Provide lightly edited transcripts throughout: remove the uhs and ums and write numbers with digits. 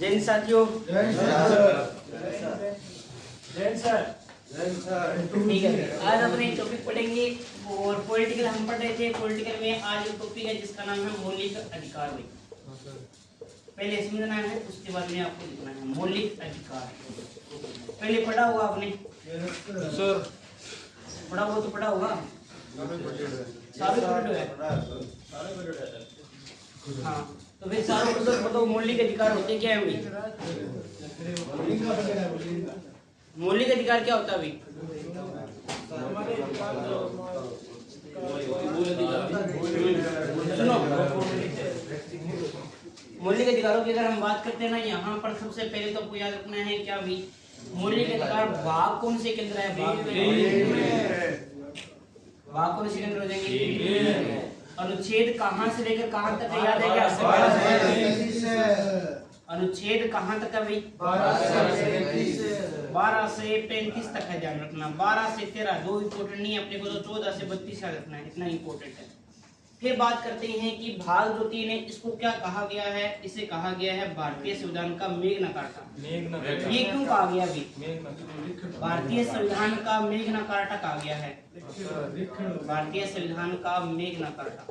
जैन साथियों, जैन सर, ठीक है। आज अपने टॉपिक पढ़ेंगे और पॉलिटिकल हम पढ़ रहे थे। पॉलिटिकल में आज जो टॉपिक है जिसका नाम है मौलिक अधिकार। पहले समझना है, उसके बाद में आपको लिखना है मौलिक अधिकार। पहले पढ़ा होगा आपने सर? पढ़ा होगा तो पढ़ा होगा, हाँ। तो फिर सारों को बताओ मौलिक अधिकार होते क्या है भाई? मौलिक अधिकार क्या होता है भाई? सुनो, मौलिक अधिकारों की अगर हम बात करते हैं ना, यहाँ पर सबसे पहले तो आपको याद रखना है क्या भाई, मौलिक अधिकार भाग कौन से के अंदर है? भाग कौन से के अंदर हो जाएंगे? अनुच्छेद कहाँ से लेकर कहाँ तक है, याद है क्या? अनुच्छेद कहाँ तक है भाई? 12 से 35 तक है, ध्यान रखना। 12 से 13 दो इम्पोर्टेंट नहीं है अपने को, तो 14 से 32 याद रखना है, इतना इम्पोर्टेंट है। फिर बात करते हैं कि भाग जो 3 है इसको क्या कहा गया है? इसे कहा गया है भारतीय संविधान का मेघना कार्टा। ये क्यों कहा गया भाई? भारतीय संविधान का मेघना कार्टा कहा गया है। भारतीय संविधान का मेघना कार्टा,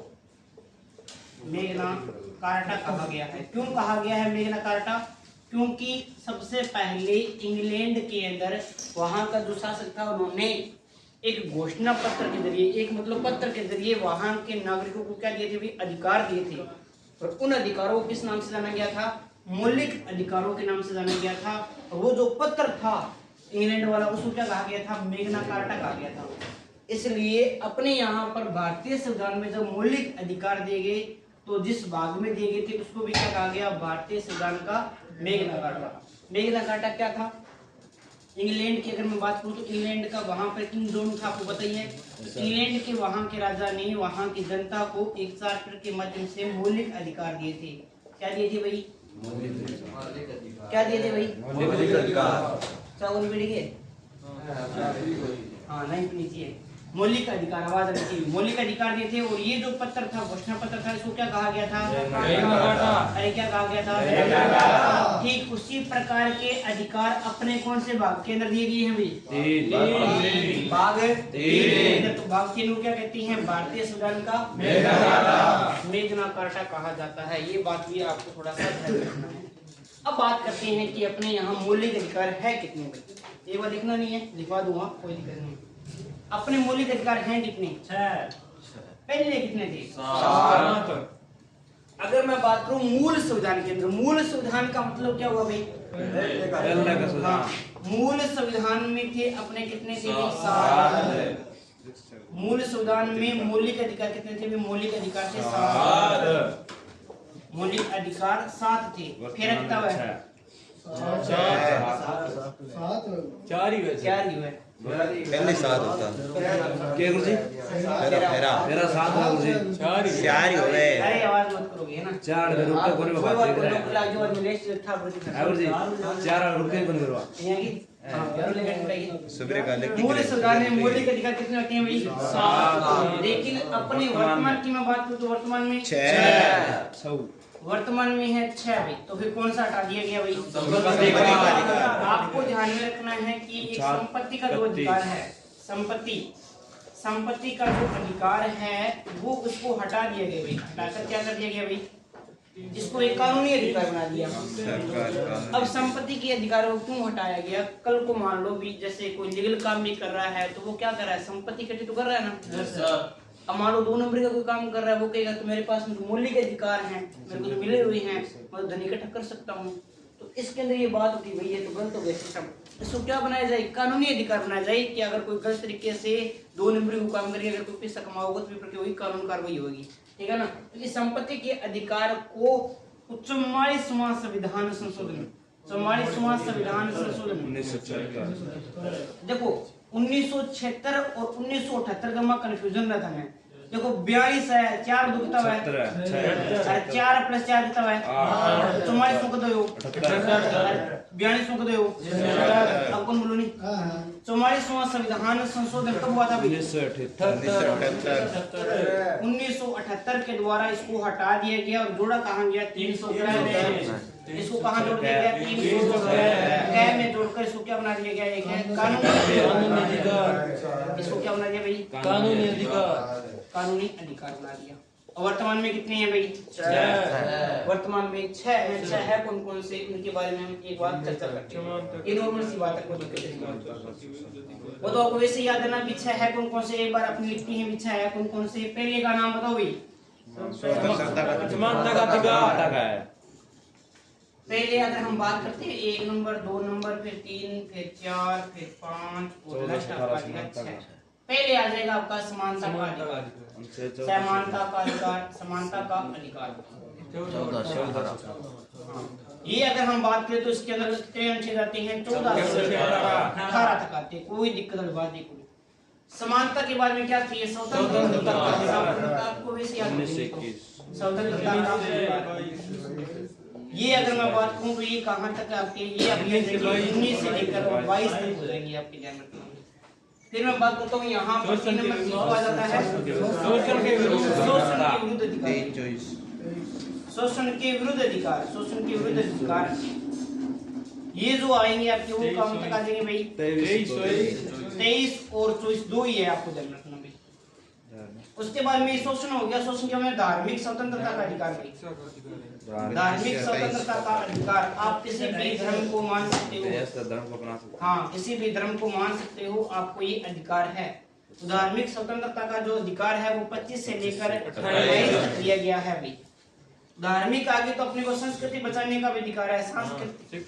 मेघना कार्टा कहा गया है। क्यों कहा गया है मेघना कार्टा? क्योंकि सबसे पहले इंग्लैंड के अंदर वहां का जो शासक था, उन्होंने एक घोषणा पत्र के जरिए, एक मतलब पत्र के जरिए वहां के नागरिकों को क्या दिए थे भाई? अधिकार दिए थे। और उन अधिकारों को किस नाम से जाना गया था? मौलिक अधिकारों के नाम से जाना गया था। और वो जो पत्र था इंग्लैंड वाला, उसको क्या कहा गया था? मेघना कार्टा कहा गया था। इसलिए अपने यहाँ पर भारतीय संविधान में जब मौलिक अधिकार दिए गए, तो जिस भाग में दिए गए थे उसको भी क्या कहा गया? भारतीय संविधान का मेघना कार्टा। मेघना कार्टा क्या था? इंग्लैंड की अगर मैं बात करूं तो इंग्लैंड का वहां पर किंग जॉन था, आपको बताइए। इंग्लैंड के वहां के राजा ने वहां की जनता को एक चार्टर के माध्यम से मौलिक अधिकार दिए थे। क्या दिए थे भाई? क्या दिए थे भाई? मौलिक अधिकार। चावल पीड़िए, हाँ नहीं पीनी चाहिए। मौलिक अधिकार, आवाज रखिए। मौलिक अधिकार दिए थे। और ये जो पत्र था, घोषणा पत्र था, इसको क्या कहा गया था? अरे क्या कहा गया था? ठीक उसी प्रकार के अधिकार अपने कौन से भाग के अंदर दिए गए हैं भाई? भाग 3। तो भाग 3 को क्या कहती हैं? भारतीय संविधान का मेघना कार्टा कहा जाता है। ये बात भी आपको थोड़ा सा ध्यान रखना है। अब बात करते हैं कि अपने यहाँ मौलिक अधिकार है कितने भाई? एक बार लिखना नहीं है, लिखवा दूंगा, कोई दिक्कत नहीं। अपने मौलिक अधिकार हैं कितने? 6। पहले कितने थे? 7। अगर मैं बात करूं मूल संविधान के अंदर, मूल संविधान का मतलब क्या हुआ भाई? हाँ, मूल संविधान में थे अपने कितने थे? 7। मूल संविधान में मौलिक अधिकार कितने थे? मौलिक अधिकार थे 7। मौलिक अधिकार 7 थे। फिर कितना हुआ? 4 ही हुए। पहले 7 होता क्या गुरुजी? मेरा 7 है गुरुजी। 4 ही हो गए। अरे आवाज मत करोगे ना। 4 में रुक के कोने में बात कर रहे हैं। जो आज लिस्ट था गुरुजी, 4 रुक के कोने करवा यहां की हां लेकर बताइए। सुबह का लेकिन मूल संविधान में मौलिक अधिकार कितने होते हैं भाई? 7। लेकिन अपने वर्तमान की मैं बात करूं तो वर्तमान में 6। वर्तमान में है 6 भाई। तो फिर कौन सा हटा दिया गया भाई? आपको ध्यान में रखना है कि एक संपत्ति का जो अधिकार है, संपत्ति का जो अधिकार है वो उसको हटा दिया गया भाई। हटाकर क्या कर दिया गया भाई? जिसको एक कानूनी अधिकार बना दिया। अब संपत्ति के अधिकारों को क्यों हटाया गया? कल को मान लो भी जैसे कोई लीगल काम भी कर रहा है, तो वो क्या कर रहा है? संपत्ति इकट्ठी तो कर रहा है ना। अब मान लो 2 नंबर का कोई काम कर रहा है, वो कहेगा तो मेरे पास मौलिक अधिकार हैं, मेरे को तो मिले हुए हैं, मैं धन इकट्ठा कर सकता हूँ। तो इसके अंदर ये बात होती है, ये तो गलत हो गया सिस्टम। इसको क्या बनाया जाए? कानूनी अधिकार बनाया जाए कि अगर कोई गलत तरीके से 2 नंबरी को काम करके अगर कोई पैसा कमाओगे तो फिर वही कानून कार्रवाई होगी, ठीक है ना। तो इस संपत्ति के अधिकार को 44वां संविधान संशोधन, 44वां संविधान संशोधन 1976। देखो 1976 और 1978 का कंफ्यूजन रहता है। देखो 42 है, 4 दुखता है, 4 + 4 कितना है? 44 को दो 42 को दो। अब कौन बोलो नहीं? 44वां संविधान संशोधन कब हुआ था? 1978 के द्वारा इसको हटा दिया गया और जोड़ा कहाँ गया? 373 इसको कहाँ जोड़ दिया गया? तीन कै में जोड़कर इसको क्या बना दिया गया? एक है कानूनी अधिकार। इसको क्या बना दिया भाई? कानूनी अधिकार। कानूनी अधिकार बना दिया। और वर्तमान में कितने हैं भाई? 6। वर्तमान में 6 है। 6 है कौन कौन से, इनके बारे में हम एक बार चर्चा करते हैं। ये नॉर्मल सी बात है, कोई दिक्कत नहीं। वो तो आपको वैसे याद है ना, भी 6 है कौन कौन से, एक बार अपनी लिखती हैं भी 6 है कौन कौन से। पहले का नाम बताओ भाई। समानता का अधिकार है। पहले अगर हम बात करते हैं 1 नंबर, 2 नंबर, फिर 3, फिर 4, फिर 5 और लास्ट आपका 6। पहले आ जाएगा आपका समानता का अधिकार। समानता का अधिकार, समानता का अधिकार। ये अगर हम बात करें तो इसके अंदर कितने अनुच्छेद आते हैं? 14 से 18 तक आते हैं। कोई दिक्कत वाली बात नहीं। समानता के बारे में क्या चाहिए? स्वतंत्रता। आपको वैसे याद है स्वतंत्रता। ये अगर मैं बात करूं तो ये कहां तक आपके, ये अभी 19 से लेकर 22 तक हो जाएंगे आपके ध्यान रखना। फिर मैं बात करता हूँ यहाँ पर 3 नंबर आ जाता है शोषण के विरुद्ध अधिकार। शोषण के विरुद्ध अधिकार। शोषण के विरुद्ध अधिकार ये जो आएंगे आपके वो काम तक आ जाएंगे भाई। 23 और 24 दो ही है, आपको ध्यान रखना भाई। उसके बाद में शोषण हो गया। शोषण क्या है? धार्मिक स्वतंत्रता का अधिकार भाई। धार्मिक स्वतंत्रता का अधिकार। आप किसी भी धर्म को मान सकते हो। हाँ, किसी भी धर्म को मान सकते हो, आपको ये अधिकार है। धार्मिक स्वतंत्रता का जो अधिकार है वो 25 से लेकर 28 तक दिया गया है भाई। धार्मिक आगे तो अपने को संस्कृति बचाने का भी अधिकार है। सांस्कृतिक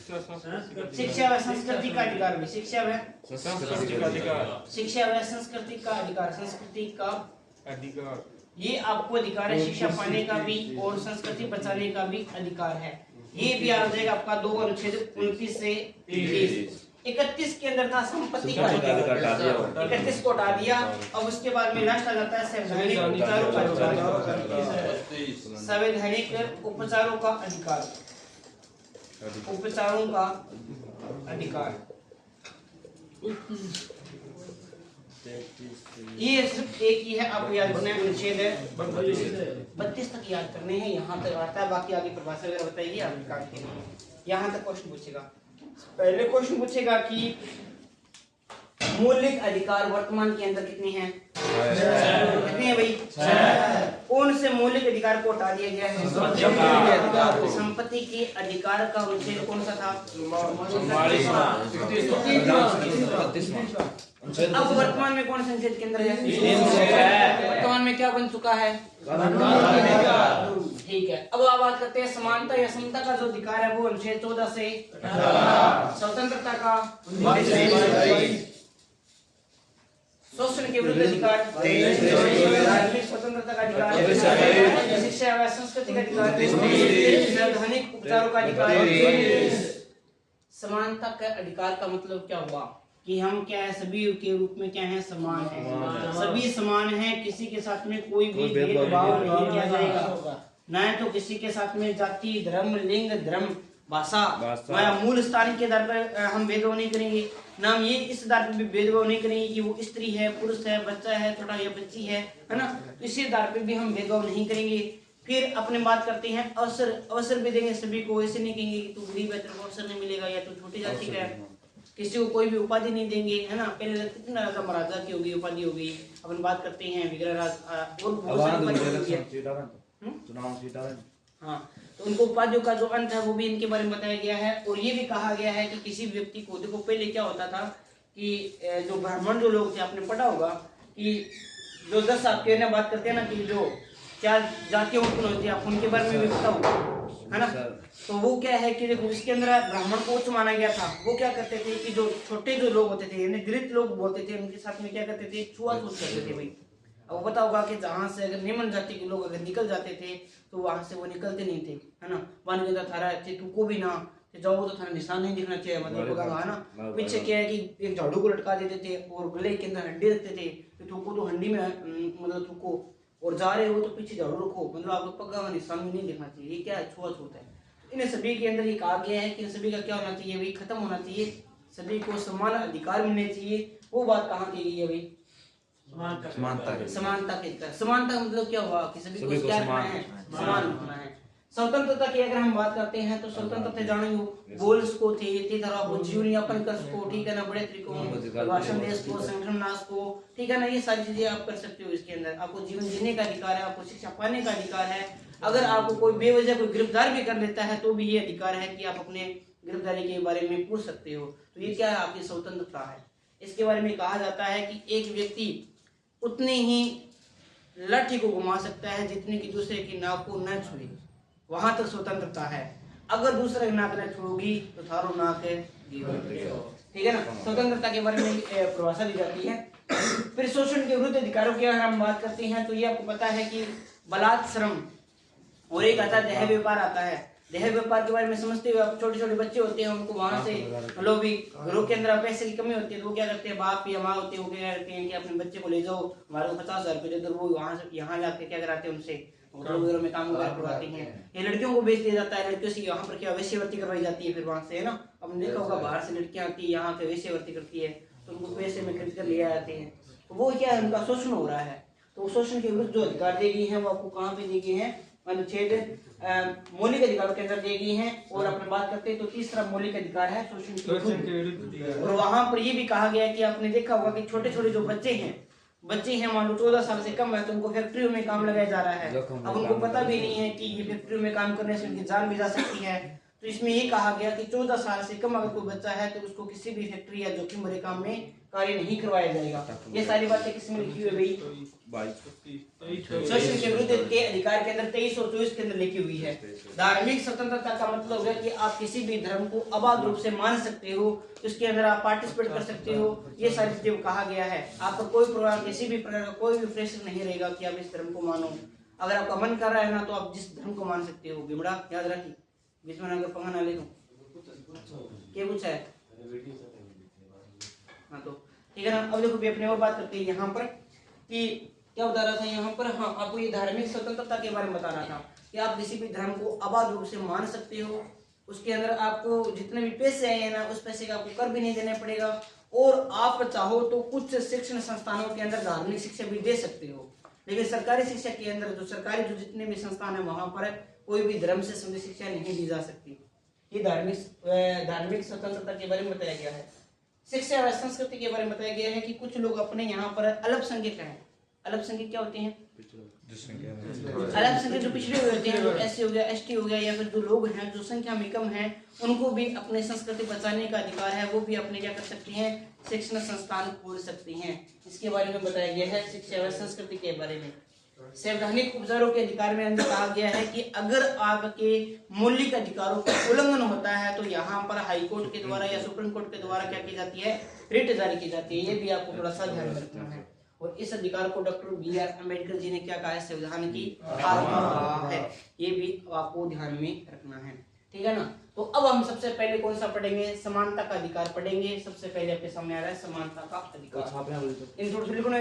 शिक्षा व संस्कृति का अधिकार भी। शिक्षा व संस्कृति का अधिकार। संस्कृति का अधिकार ये आपको अधिकार है। शिक्षा पाने का भी और संस्कृति बचाने का भी अधिकार है। ये भी आ जाएगा आपका 2 अनुच्छेद 29 से 30। 31 के अंदर था संपत्ति का अधिकार। 31 को हटा दिया। अब उसके बाद में लास्ट आ जाता है संवैधानिक उपचारों का अधिकार। संवैधानिक उपचारों का अधिकार। उपचारों का अधिकार ये सिर्फ एक ही है, आपको याद करना है। अनुच्छेद है 32 तक याद करने हैं। यहाँ तक आता है, बाकी आगे परिभाषा वगैरह बताइए आपके काम के लिए। यहाँ तक क्वेश्चन पूछेगा। पहले क्वेश्चन पूछेगा कि मौलिक अधिकार वर्तमान के अंदर कितने हैं? कितने हैं भाई? कौन से मौलिक अधिकार को हटा दिया गया है? संपत्ति के अधिकार का अनुच्छेद कौन सा था? अब वर्तमान में कौन से अनुच्छेद के अंदर है? वर्तमान में क्या बन चुका है? ठीक है। अब आप बात करते हैं समानता या समता का जो अधिकार है वो अनुच्छेद 14 से। स्वतंत्रता का शोषण के विरुद्ध अधिकार। स्वतंत्रता का अधिकार। शिक्षा व संस्कृति का अधिकार। संवैधानिक उपचारों का अधिकार। समानता का अधिकार का मतलब क्या हुआ कि हम क्या है, सभी के रूप में क्या है? समान है। सभी समान हैं, किसी के साथ में कोई भी भेदभाव नहीं किया जाएगा। न तो किसी के साथ में जाति, धर्म, लिंग, धर्म, भाषा, मूल स्थान के आधार पर हम भेदभाव नहीं करेंगे। ना हम ये इस आधार पर भी भेदभाव नहीं करेंगे कि वो स्त्री है, पुरुष है, बच्चा है, छोटा या बच्ची है ना। तो इसी आधार पर भी हम भेदभाव नहीं करेंगे। फिर अपने बात करते हैं अवसर भी देंगे सभी को। ऐसे नहीं कहेंगे कि तू गरीब है, तेरे को अवसर नहीं मिलेगा, या तू छोटी जाति का है, किसी को कोई भी उपाधि नहीं देंगे, है ना। पहले कितना राजा महाराजा की होगी उपाधि होगी। अपन बात करते हैं विग्रह राज और बहुत सारी हाँ, तो उनको उपाधियों का जो अंत है वो भी इनके बारे में बताया गया है। और ये भी कहा गया है कि किसी व्यक्ति को, देखो पहले क्या होता था कि जो ब्राह्मण जो लोग थे, आपने पढ़ा होगा कि जो 10 आपके ना बात करते हैं ना कि जो 4 जातियां उत्पन्न होती है, आप उनके बारे में भी पता होगा, है ना। तो वो क्या है कि देखो इसके अंदर ब्राह्मण को उच्च माना गया था। वो क्या करते थे कि जो छोटे जो लोग होते थे, यानी दलित लोग बोलते थे, उनके साथ में क्या करते थे? छुआछूत करते थे भाई। अब वो पता होगा कि जहाँ से अगर निम्न जाति के लोग अगर निकल जाते थे तो वहां से वो निकलते नहीं थे, है ना। वन के अंदर थारा तू को भी ना जाओ तो थारा निशान नहीं दिखना चाहिए, मतलब है ना। पीछे क्या है कि एक झाड़ू को लटका देते थे और गले के अंदर हंडी रखते थे कि थूको तो हंडी में मतलब थूको, और जा रहे हो तो पीछे झाड़ू रखो, मतलब आपको पक्का निशान में नहीं दिखना चाहिए। ये क्या है? छुआछूत है। इन सभी के अंदर ये कहा गया है कि सभी का क्या होना चाहिए भाई? खत्म होना चाहिए। सभी को समान अधिकार मिलने चाहिए। वो बात कहाँ की गई है भाई? समानता के अधिकार। समानता का मतलब क्या हुआ कि सभी को क्या करना है? समान होना है। स्वतंत्रता की अगर हम बात करते हैं तो स्वतंत्रता जानियो बोल सको थे ते तरह को जीवन यापन कर सको, ठीक है ना, बड़े तरीकों भाषण दे सको, संगठन बना सको, ठीक है ना, ये सारी चीजें आप कर सकते हो। इसके अंदर आपको जीवन जीने का अधिकार है, आपको शिक्षा पाने का अधिकार है। अगर आपको कोई बेवजह कोई गिरफ्तार भी कर लेता है तो भी ये अधिकार है कि आप अपने गिरफ्तारी के बारे में पूछ सकते हो। तो ये क्या है, आपकी स्वतंत्रता है। इसके बारे में कहा जाता है कि एक व्यक्ति उतनी ही लाठी को घुमा सकता है जितनी कि दूसरे की नाक को न छुए, वहां तक स्वतंत्रता है। अगर दूसरे की नाक न छुओगी तो थारो नाक है, ठीक है ना। स्वतंत्रता के बारे में परिभाषा दी जाती है। फिर शोषण के विरुद्ध अधिकारों की अगर हम बात करते हैं तो ये आपको पता है कि बलात् श्रम और एक आता है देह व्यापार आता है। देह व्यापार के बारे में समझते हुए आप छोटे छोटे बच्चे होते हैं उनको वहां से मतलब भी घरों के अंदर पैसे की कमी होती है तो वो क्या करते हैं, बाप या माँ होते हैं वो क्या करते हैं कि अपने बच्चे को ले जाओ, हमारे को 50,000 रुपये दे दो, वो वहां से यहाँ लाके क्या कराते हैं, उनसे होटल वगैरह में काम वगैरह करवाते हैं। ये लड़कियों को बेच दिया जाता है, लड़कियों से यहाँ पर क्या वेश्यावृत्ति करवाई जाती है। फिर वहां से है ना, हमने देखा होगा बाहर से लड़कियां आती है यहाँ पे वेश्यावृत्ति करती है तो उनको पैसे में खरीद कर ले आते हैं। तो वो क्या है, उनका शोषण हो रहा है। तो शोषण के विरुद्ध जो अधिकार दी गई है वो आपको कहाँ पे दी गई है, अनुच्छेद मौलिक अधिकारों के अंदर दी गई है। और अपन बात करते हैं तो तीसरा मौलिक अधिकार है शोषण के विरुद्ध। और वहां पर ये भी कहा गया है कि आपने देखा होगा कि छोटे छोटे जो बच्चे हैं मान लो 14 साल से कम है तो उनको फैक्ट्रियों में काम लगाया जा रहा है। अब उनको पता भी नहीं है कि ये फैक्ट्रियों में काम करने से उनकी जान भी जा सकती है। तो इसमें ये कहा गया कि 14 साल से कम अगर कोई बच्चा है तो उसको किसी भी फैक्ट्री या जोखिम भरे काम में कार्य नहीं करवाया जाएगा। ये सारी बातें किसमें लिखी हुई है भाई, शोषण के विरुद्ध के अधिकार के अंदर 23 और 24 के अंदर लिखी हुई है। धार्मिक स्वतंत्रता का मतलब है कि आप किसी भी धर्म को अबाध रूप से मान सकते हो, उसके अंदर आप पार्टिसिपेट कर सकते हो। ये सारी चीजें कहा गया है। आपका कोई प्रकार किसी भी प्रकार का कोई भी प्रेशर नहीं रहेगा कि आप इस धर्म को मानो। अगर आपका मन कर रहा है ना तो आप जिस धर्म को मान सकते हो। बिमड़ा याद रखिए, बीच में अगर पंगा ना ले लो क्या कुछ है। हाँ तो ठीक है ना। अब देखो भी अपने और बात करते हैं यहाँ पर कि क्या बता रहा था यहाँ पर, हाँ आपको ये धार्मिक स्वतंत्रता के बारे में बता रहा था कि आप किसी भी धर्म को अबाध रूप से मान सकते हो। उसके अंदर आपको जितने भी पैसे आए हैं ना उस पैसे का आपको कर भी नहीं देना पड़ेगा। और आप चाहो तो कुछ शिक्षण संस्थानों के अंदर धार्मिक शिक्षा भी दे सकते हो। लेकिन सरकारी शिक्षा के अंदर जो सरकारी जो जितने भी संस्थान है वहां पर कोई भी धर्म से संबंधित शिक्षा नहीं दी जा सकती। ये धार्मिक स्वतंत्रता के बारे में बताया गया है। शिक्षा व संस्कृति के बारे में बताया गया है कि कुछ लोग अपने यहाँ पर अल्पसंख्यक हैं। अल्पसंख्यक क्या होते हैं, अल्पसंख्यक जो पिछड़े हुए होते हैं, जो एससी हो गया, एसटी हो गया, या फिर जो लोग हैं जो संख्या में कम हैं, उनको भी अपने संस्कृति बचाने का अधिकार है। वो भी अपने क्या कर सकते हैं, शिक्षण संस्थान खोल सकते हैं। इसके बारे में बताया गया है शिक्षा व संस्कृति के बारे में। संवैधानिक उपचारों के अधिकार में अंदर कहा गया है कि अगर आपके मौलिक अधिकारों का उल्लंघन होता है तो यहाँ पर हाई कोर्ट के द्वारा या सुप्रीम कोर्ट के द्वारा क्या की जाती है, रिट जारी की जाती है। ये भी आपको थोड़ा सा ध्यान रखना है। और इस अधिकार को डॉक्टर बी.आर. अम्बेडकर जी ने क्या कहा है, संविधान की आत्मा कहा है। ये भी आपको ध्यान में रखना है, ठीक है ना। तो अब हम सबसे पहले कौन सा पढ़ेंगे, समानता का अधिकार पढ़ेंगे। सबसे पहले आपके सामने आ रहा है समानता का अधिकार। इन थोड़ा लिखो ना,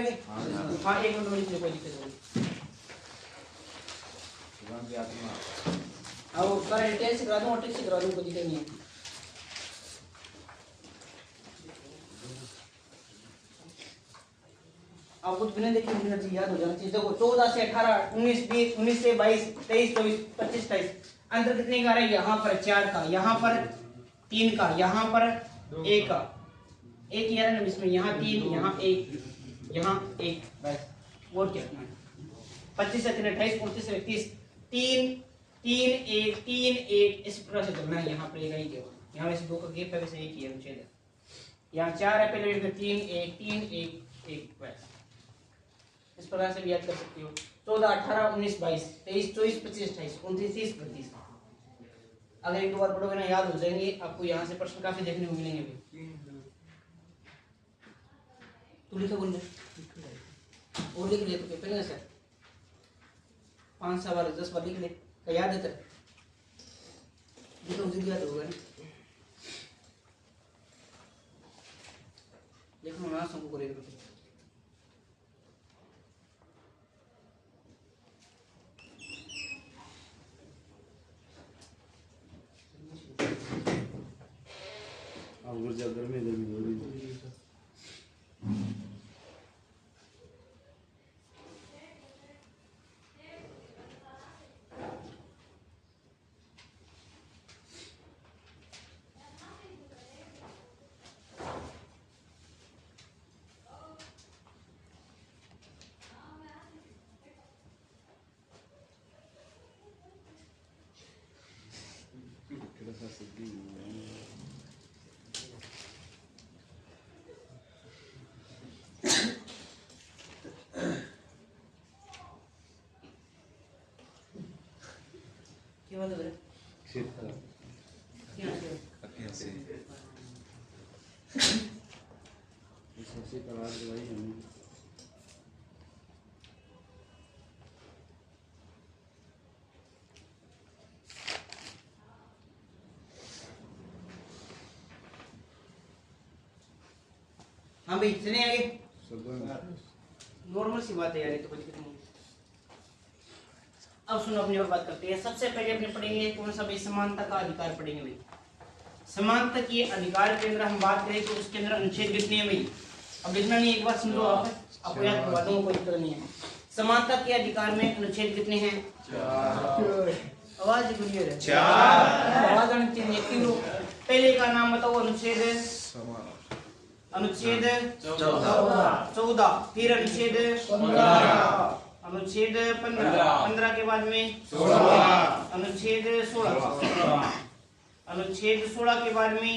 हाँ एक मिनट लिख लो, कोई दिक्कत नहीं। अब सारा डिटेल से करा दूं और ठीक से करा दूं, कोई दिक्कत नहीं है। आप कुछ बिना देखे एनर्जी याद हो जाना चाहिए। देखो 14 से 18, 19, 20, 19 से 22, 23, 24, 25, 27 अंतर कितने का आ रहा है, यहाँ पर 4 का, यहाँ पर 3 का, यहाँ पर 1 का, एक ही आ रहा है ना इसमें, यहाँ 3, यहाँ 1, यहाँ 1, बस। और क्या 25 से 28, 29 से 31, 3, 3, 1, 3, 1 इस प्रकार से चलना है। यहाँ पर एक ही केवल, यहाँ वैसे 2 का गैप है, वैसे एक ही है अनुच्छेद। यहाँ 4 है पहले, 3, 1, 3, 1, 1 बस। इस प्रकार से भी याद कर सकते हो। 14, 18, 19, 22, 23, 24, 25, 28, 29, 30, 32। अगर एक दो बार पढ़ोगे ना याद हो जाएंगे आपको। यहाँ से प्रश्न काफी देखने को मिलेंगे भी। तू लिखो बोल और लिख ले तो पहले सर 5 बार 10 बार लिख ले, याद है तेरे लिखो, जल्दी याद होगा ना। देखो ना सबको करेगा। गर्मी क्या बात है? क्या हाँ भाई चले आगे। नॉर्मल सी बात है यार, ये तो कुछ नहीं। अब सुनो, अपनी और बात करते हैं। सबसे पहले अपने पढ़ेंगे कौन सा भाई, समानता का अधिकार पढ़ेंगे भाई। समानता के अधिकार के अंदर हम बात करें तो उसके अंदर अनुच्छेद कितने हैं भाई? अब लिखना नहीं, एक बार समझो आप, आपको याद करवा दूंगा, कोई दिक्कत नहीं है। समानता के अधिकार में अनुच्छेद कितने हैं? 4। आवाज क्लियर है? 4। आवाज आनी चाहिए। पहले का नाम बताओ। अनुच्छेद 14, फिर अनुच्छेद 15, अनुच्छेद 15 के बाद में अनुच्छेद 16, अनुच्छेद 16 के बाद में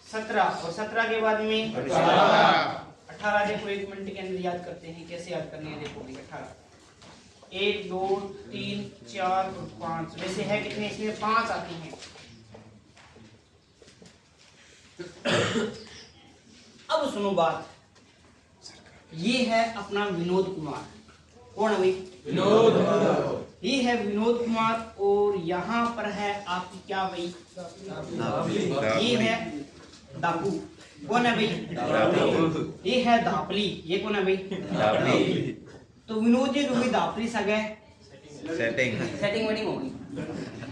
17, और 17 के बाद में 18। देखो 1 मिनट के अंदर याद करते हैं, कैसे याद करनी है। देखो 18, 1 2 3 4 5, वैसे है कितने इसमें? 5 आती हैं। अब सुनो बात, ये है अपना विनोद कुमार। कौन है भाई? विनोद। ये है विनोद कुमार, और यहाँ पर है आपकी क्या भाई? ये है दापू। कौन है भाई? ये है दापली। ये कौन है भाई? दापली। तो विनोद जी जो दापली सगे सेटिंग वेटिंग हो गई।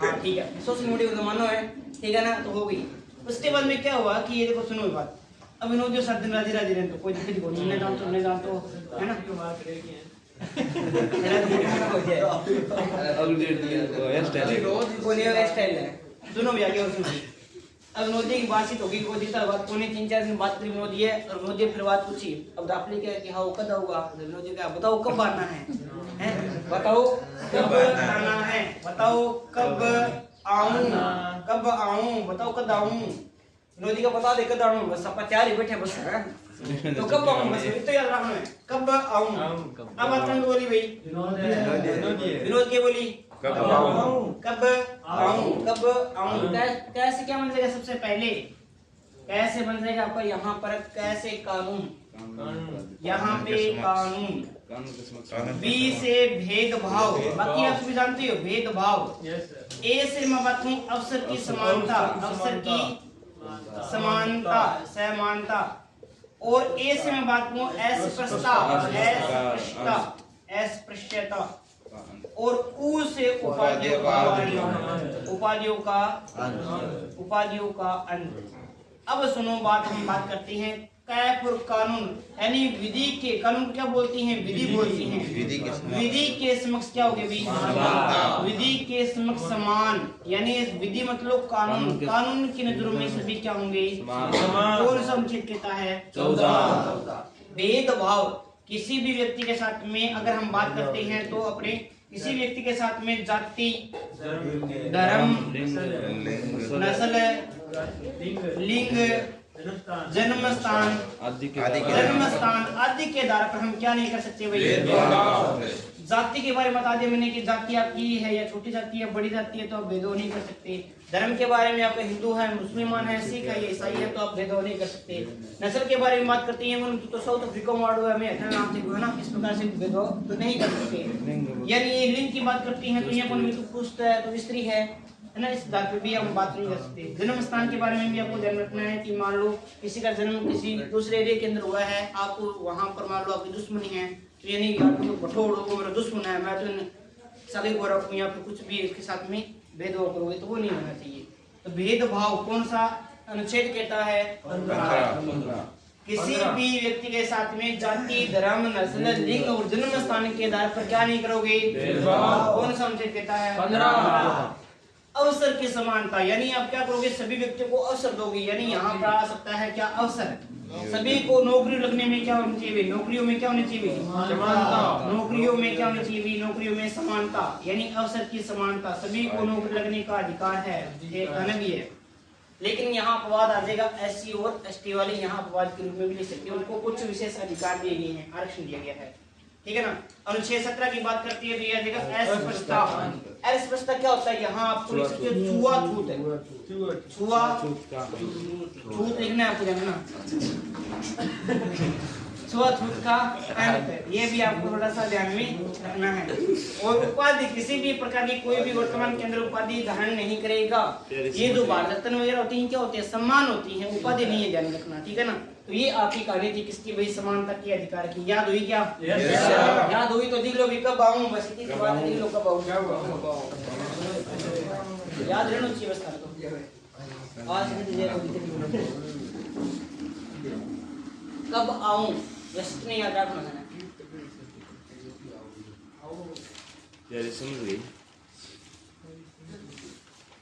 हाँ ठीक है, सोशल मीडिया का जमाना है, ठीक है ना, तो हो गई। उसके बाद में क्या हुआ कि ये देखो सुनो बात, अब विनोद जो 7 दिन राजी राजी रहे तो कोई दिक्कत नहीं, मैं जानता है ना। स्टाइल है। सुनो भैया क्या सुनो, अब विनोद जी की बातचीत होगी, वो जितना बात कोने 3-4 दिन बात करी विनोद जी है, और विनोद जी फिर बात पूछी। अब दापली क्या कि हाँ कब होगा? विनोद जी क्या बताओ कब आना है? बताओ कब आना है? बताओ कब आऊं? कब आऊं? बताओ कब आऊं? विनोद जी का बता दे कब आऊं, बस आप 4 ही बैठे बस है। तो कब आऊं, बस इतना याद रखना है, कब आऊं। अब बात कौन बोली भाई? विनोद की बोली कब आऊं, कब आऊं, कब आऊं। कैसे क्या बन जाएगा? सबसे पहले कैसे बन जाएगा आपका यहाँ पर? कैसे कानून, यहाँ पे कानून। बी से भेदभाव, बाकी आप सभी जानते हो भेदभाव। ए से मैं बात करूं अवसर की समानता, अवसर की समानता, समानता। और ए से मैं बात करूं अस्पृश्यता, अस्पृश्यता, अस्पृश्यता। और ऊ से उपाधियों का अंत, उपाधियों का उपाधियों का अंत। अब सुनो बात, हम बात करते हैं कैपुर कानून, यानी विधि के कानून क्या बोलती हैं? विधि बोलती हैं। विधि के समक्ष क्या हो गया भाई? विधि के समक्ष समान, यानी विधि मतलब कानून, कानून की नजरों में सभी क्या होंगे? कौन सा अनुच्छेद कहता है? 14। भेदभाव, किसी भी व्यक्ति के साथ में अगर हम बात करते हैं तो अपने किसी व्यक्ति के साथ में जाति, धर्म, नस्ल, लिंग, जन्म स्थान आदि के आधार पर हम क्या नहीं कर सकते भाई? जाति के बारे में बता दिया मैंने कि जाति आपकी है या छोटी जाति है, बड़ी जाति है, तो आप भेदभाव नहीं कर सकते। धर्म के बारे में आपका हिंदू है, मुसलमान है, सिख है, ईसाई है, तो आप भेदभाव नहीं कर सकते। नस्ल के बारे में बात करते हैं तो साउथ अफ्रीका वार्डो है, मैं नाम से ना, इस प्रकार से भेदभाव तो नहीं कर सकते। यानी लिंग की बात करती हैं तो यहाँ पर तो पुरुष है तो स्त्री है ना, इस बात पे भी हम बात नहीं कर सकते। जन्म स्थान के बारे में भी आपको ध्यान रखना है कि मान लो किसी का जन्म किसी दूसरे एरिया के अंदर हुआ है, आपको वहां पर मान लो आपकी दुश्मनी है, तो यानी आपको कठोर हो, मेरा दुश्मन है, मैं तो सगे को रखूं या फिर कुछ भी इसके साथ में भेदभाव करोगे तो वो नहीं होना चाहिए। तो भेदभाव कौन सा अनुच्छेद कहता है? 15। किसी भी व्यक्ति के साथ में जाति, धर्म, नस्ल, लिंग और जन्म स्थान के आधार पर क्या नहीं करोगे? कौन सा अनुच्छेद कहता है? 15। अवसर की समानता, यानी आप क्या करोगे? सभी व्यक्तियों को अवसर दोगे, यानी यहाँ पर आ सकता है क्या? अवसर। सभी को नौकरी लगने में क्या होनी चाहिए, नौकरियों में क्या होनी चाहिए, समानता। नौकरियों में क्या होनी चाहिए, नौकरियों में समानता, यानी अवसर की समानता, सभी को नौकरी लगने का अधिकार है, ये कहना भी है। लेकिन यहाँ अपवाद आ जाएगा, एससी और एसटी वाले यहाँ अपवाद के रूप में भी ले सकते हैं, उनको कुछ विशेष अधिकार दिए गए हैं, आरक्षण दिया गया है, ठीक है ना। अनुच्छेद 17 की बात करती है तो यह देगा अस्पृश्यता। अस्पृश्यता क्या होता है, यहाँ आपको लिख सकते हो छुआछूत है, छूत लिखना है आपको, जानना छुआछूत का अंत, ये भी आपको थोड़ा सा ध्यान में रखना है। और उपाधि, किसी भी प्रकार की कोई भी वर्तमान के अंदर उपाधि धारण नहीं करेगा। ये जो भारत रत्न वगैरह होती हैं क्या होती है, सम्मान होती है, उपाधि नहीं है, ध्यान रखना, ठीक है ना। तो ये आपकी कहानी थी किसकी, भाई समानता के अधिकार की। याद हुई क्या? याद हुई तो दिख लो भी कब आऊं, बस इतनी सी बात लिख लो, कब आऊं, याद रहना चाहिए बस तो। आज कब आऊं बस इतने याद रखना है। यार समझ गई।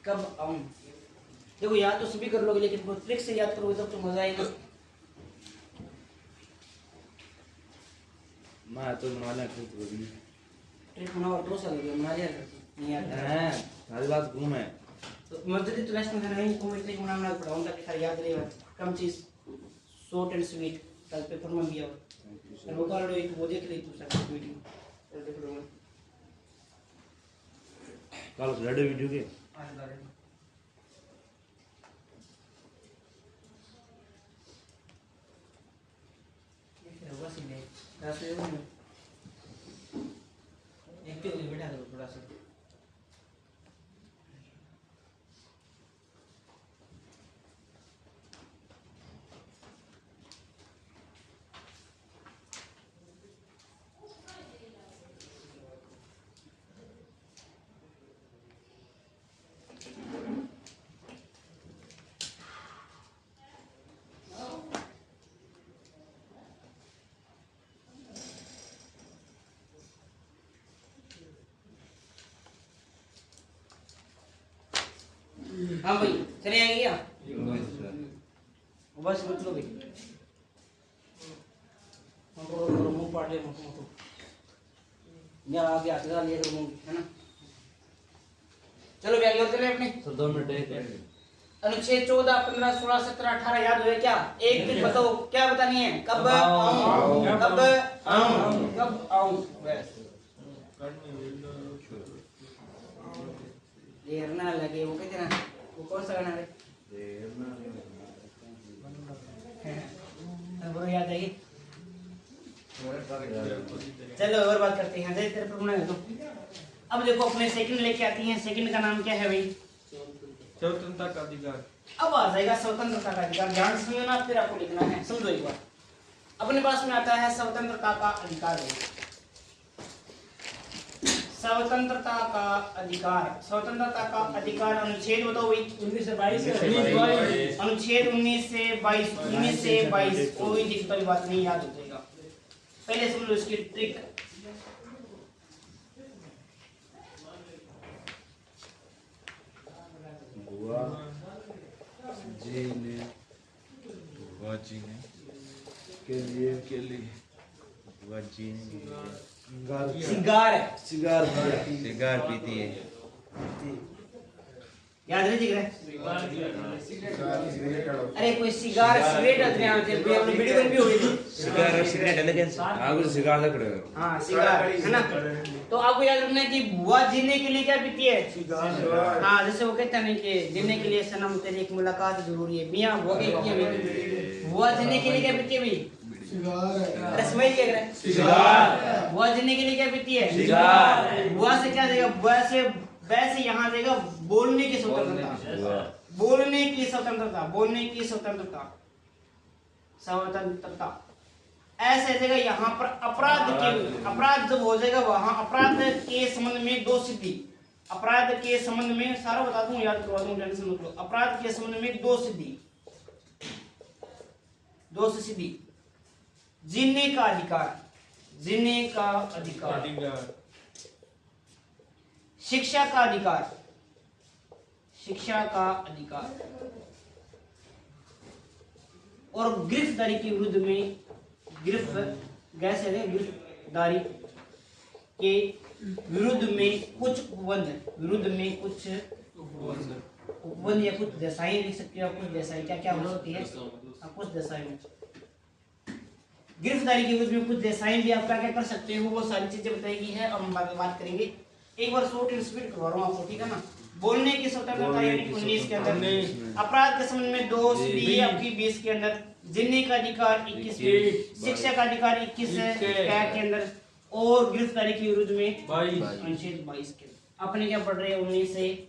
कब आऊं, देखो याद तो सभी कर लोगे, लेकिन ट्रिक से याद करोगे तब तो मजा आएगा। मैं तो बनाना खुद कभी ट्रिक बनाओ, 2 साल हो गए बना लिया, नहीं याद है सारी बात घूम है। तो मदद तो लास्ट में नहीं, तो मैं ट्रिक बनाना पड़ाऊंगा ताकि सारी याद रहेगा। कम चीज शॉर्ट एंड स्वीट, कल पेपर में भी आओ और वो कर लो, एक वो देख ले तू सब वीडियो और देख लो कल रेडी वीडियो के आज बारे में। ये फिर होगा सीधे रास्ते में एक पे बैठा करो थोड़ा सा। हाँ भाई चले आएंगे क्या, बस रुक लो भाई, मुंह पाट ले, मैं आगे हाथ लगा लिया करूँ, है ना। चलो भी आगे और चले अपने। सर 2 मिनट एक अनुच्छेद 14, 15, 16, 17, 18 याद हुए क्या? एक दिन बताओ क्या बतानी है, कब आऊं, कब आऊं, कब आऊं, बस देर ना लगे, वो कहते ना, वो कौन सा गाना है, वो याद आएगी। चलो और बात करते हैं, तेरे पर गुना है तो। अब देखो अपने सेकंड लेके आती हैं, सेकंड का नाम क्या है भाई, स्वतंत्रता का अधिकार। अब आ जाएगा स्वतंत्रता का अधिकार, ध्यान से समझना, फिर आपको लिखना है, समझो एक बार। अपने पास में आता है स्वतंत्रता का अधिकार, स्वतंत्रता का अधिकार, स्वतंत्रता का अधिकार अनुच्छेद बताओ भाई, 19 से 22, अनुच्छेद 19 से 22, 19 से 22, कोई दिक्कत वाली बात नहीं, याद हो जाएगा। पहले समझ लो इसकी ट्रिक। बुआ जी ने के लिए बुआ जी ने सिगार है, सिगार पीती है, याद नहीं दिख रहा है? अरे कोई सिगार सिगरेट रखने आते हैं, कोई अपनी वीडियो भी होगी सिगार और सिगरेट अलग है। हाँ कुछ सिगार लग रहा है। हाँ सिगार है ना। तो आपको याद रखना है कि बुआ जीने के लिए क्या पीती है, हाँ, जैसे वो कहते हैं कि जीने के लिए सनम तेरी एक मुलाकात जरूरी है, मियां बुआ के पीती है, बुआ जीने के लिए क्या पीती है भाई, अरे समझ क्या कर रहा है, बुआ जीने के लिए क्या पीती है, बुआ से क्या देगा, बुआ से वैसे यहाँ देगा बोलने की स्वतंत्रता, बोलने की स्वतंत्रता, बोलने की स्वतंत्रता, स्वतंत्रता। ऐसे जगह यहाँ पर अपराध के, अपराध जब हो जाएगा वहां अपराध के संबंध में 2 सिद्धि, अपराध के संबंध में सारा बता दूं, याद करवा दूं, टेंशन मत लो। अपराध के संबंध में 2 सिद्धि, 2 सिद्धि, जीने का अधिकार, जीने का अधिकार, शिक्षा का अधिकार, शिक्षा का अधिकार, और गिरफ्तारी के विरुद्ध में गिरफ्तारी के विरुद्ध में कुछ उपबंध या कुछ दशाएं लिख सकते हो। कुछ दशाएं क्या हो सकती है? कुछ दशाएं गिरफ्तारी के विरुद्ध में कुछ दशाएं भी आप क्या कर सकते हो, वो सारी चीजें बताएगी है। अब हम बात करेंगे। एक बार शॉर्ट एंड स्वीट करवा रहा हूँ आपको, ठीक है ना। बोलने की स्वतंत्रता यानी 19 के अंदर, अपराध के संबंध में दोष भी आपकी 20 के अंदर, जीने का अधिकार 21 में, शिक्षा का अधिकार 21 के अंदर, और गिरफ्तारी के विरुद्ध में 22 के। अपने क्या पढ़ रहे हैं? 19 से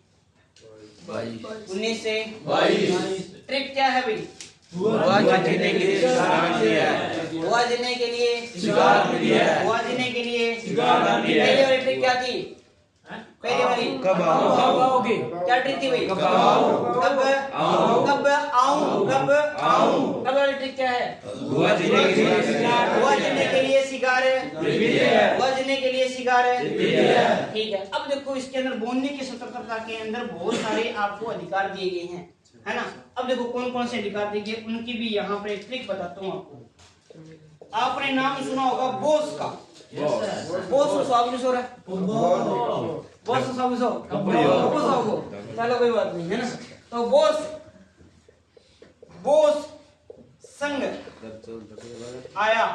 22। ट्रिक क्या है भाई? हुआ जीने के लिए शिकार दिया है। हुआ जीने के लिए शिकार दिया है। हुआ जीने के लिए शिकार दिया है। पहले वाली ट्रिक क्या थी? पहले वाली कब आओगे? क्या ट्रिक थी भाई? कब आओ? कब आओ? कब आऊं? कब आऊं? कब वाली ट्रिक क्या है? हुआ जीने के लिए शिकार हुआ जीने के लिए शिकार है। हुआ जीने के लिए शिकार है। है। ठीक है। अब देखो इसके अंदर बोलने की स्वतंत्रता के अंदर बहुत सारे आपको अधिकार दिए गए हैं, है ना। अब देखो कौन कौन से अधिकार दिए गए, उनकी भी यहाँ पर एक ट्रिक बताता हूँ आपको। आपने नाम सुना होगा बॉस का। बॉस स्वाभिसो रहा है। बॉस स्वाभिसो चलो कोई बात नहीं, है ना। तो बॉस संघ आया,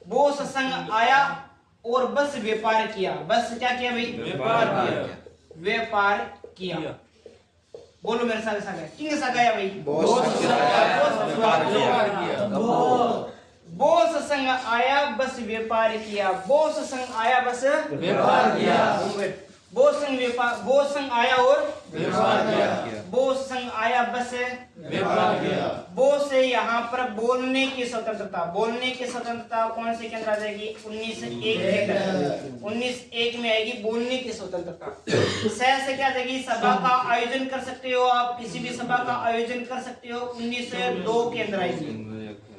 बॉस संघ आया और बस व्यापार किया। बस क्या किया भाई? व्यापार किया। बोलो मेरे साथ साथ किंग सा गया भाई? बॉस संग आया बस व्यापार किया। बॉस संग आया बस व्यापार किया। बॉस संग आया और व्यापार किया। बॉस संग आया बस व्यापार किया। बॉस से यहाँ पर बोलने की स्वतंत्रता, बोलने की स्वतंत्रता कौन से के अंदर आ जाएगी? 19(1) के अंदर। 19(1) में आएगी बोलने की स्वतंत्रता। से क्या जाएगी? सभा का आयोजन कर सकते हो आप, किसी भी सभा का आयोजन कर सकते हो। 19(2) के अंदर आएगी।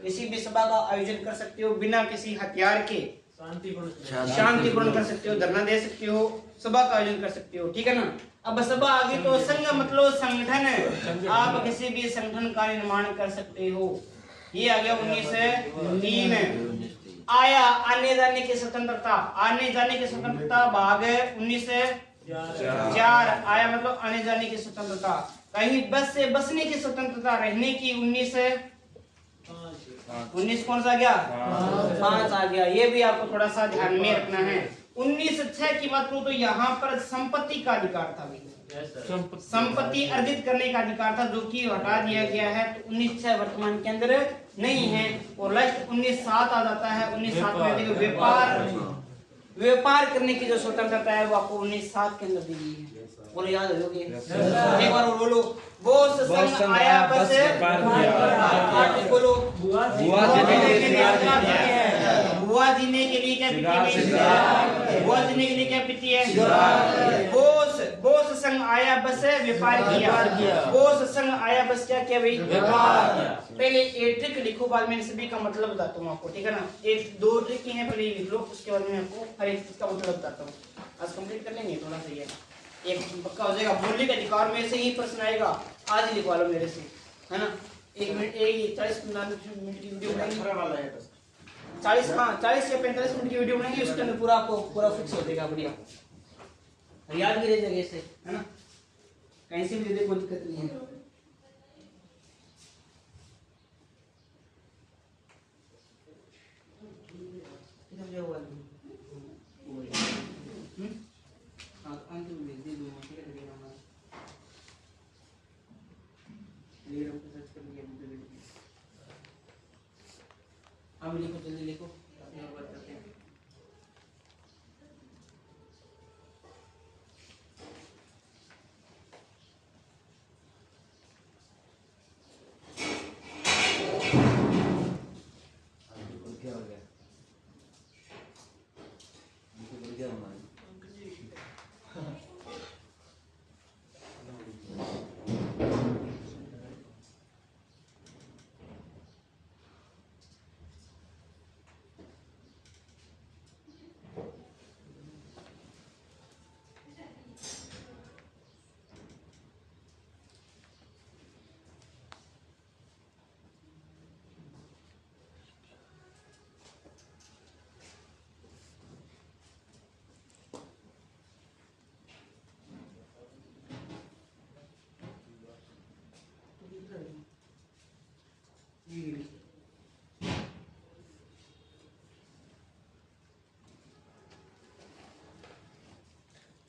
किसी भी सभा का आयोजन कर सकते हो बिना किसी हथियार के, शांतिपूर्ण कर सकते हो, धरना दे सकते हो, सभा का आयोजन कर सकते हो, ठीक है ना। अब सभा आगे तो संघ मतलब संगठन, आप किसी भी संगठन का निर्माण कर सकते हो। ये आ गया 19(3). आया आने जाने की स्वतंत्रता, आने जाने की स्वतंत्रता भाग 19(4). आया मतलब आने जाने की स्वतंत्रता। कहीं बस से बसने की स्वतंत्रता, रहने की 19 कौन सा आ गया? 5 आ गया। ये भी आपको थोड़ा सा ध्यान में रखना है। 19(6) की बात करूं तो यहाँ पर संपत्ति का अधिकार था भाई। संपत्ति अर्जित करने का अधिकार था, जो कि हटा दिया गया है। तो 19(6) वर्तमान के अंदर नहीं है। और लास्ट 19(7) आ जाता है। 19(7) में व्यापार करने की जो स्वतंत्रता है वो आपको 19(7) के अंदर दी गई है। बोलो याद रखोगे? एक बार और बोलो। बॉस संग आया बस बोलो। बुआ जीने के लिए क्या पीती है? बुआ जीने के लिए क्या पीती है? बॉस संग आया बस व्यापार किया। बॉस संग आया बस क्या किया भाई? पहले एक ट्रिक लिखो, बाद में सभी का मतलब बताता हूँ आपको, ठीक है ना। एक दो ट्रिक हैं, पहले लिख लो, उसके बाद में आपको हर एक चीज का मतलब बताता हूँ। आज कंप्लीट कर लेंगे, थोड़ा सा ये एक पक्का हो जाएगा। बोलने का अधिकार में से ही प्रश्न आएगा, आज ही लिखवा लो मेरे से, है ना। 1 मिनट 40 मिनट की वीडियो बनाएंगे। 40 से 45 मिनट की वीडियो बनाएंगे, उसके अंदर पूरा आपको पूरा फिक्स हो जाएगा, बढ़िया याद भी रह जाएगा इससे, है ना। कहीं से भी दे दे, कोई दिक्कत नहीं है। हम लिखो, जल्दी लिखो, अपनी और बात करते हैं।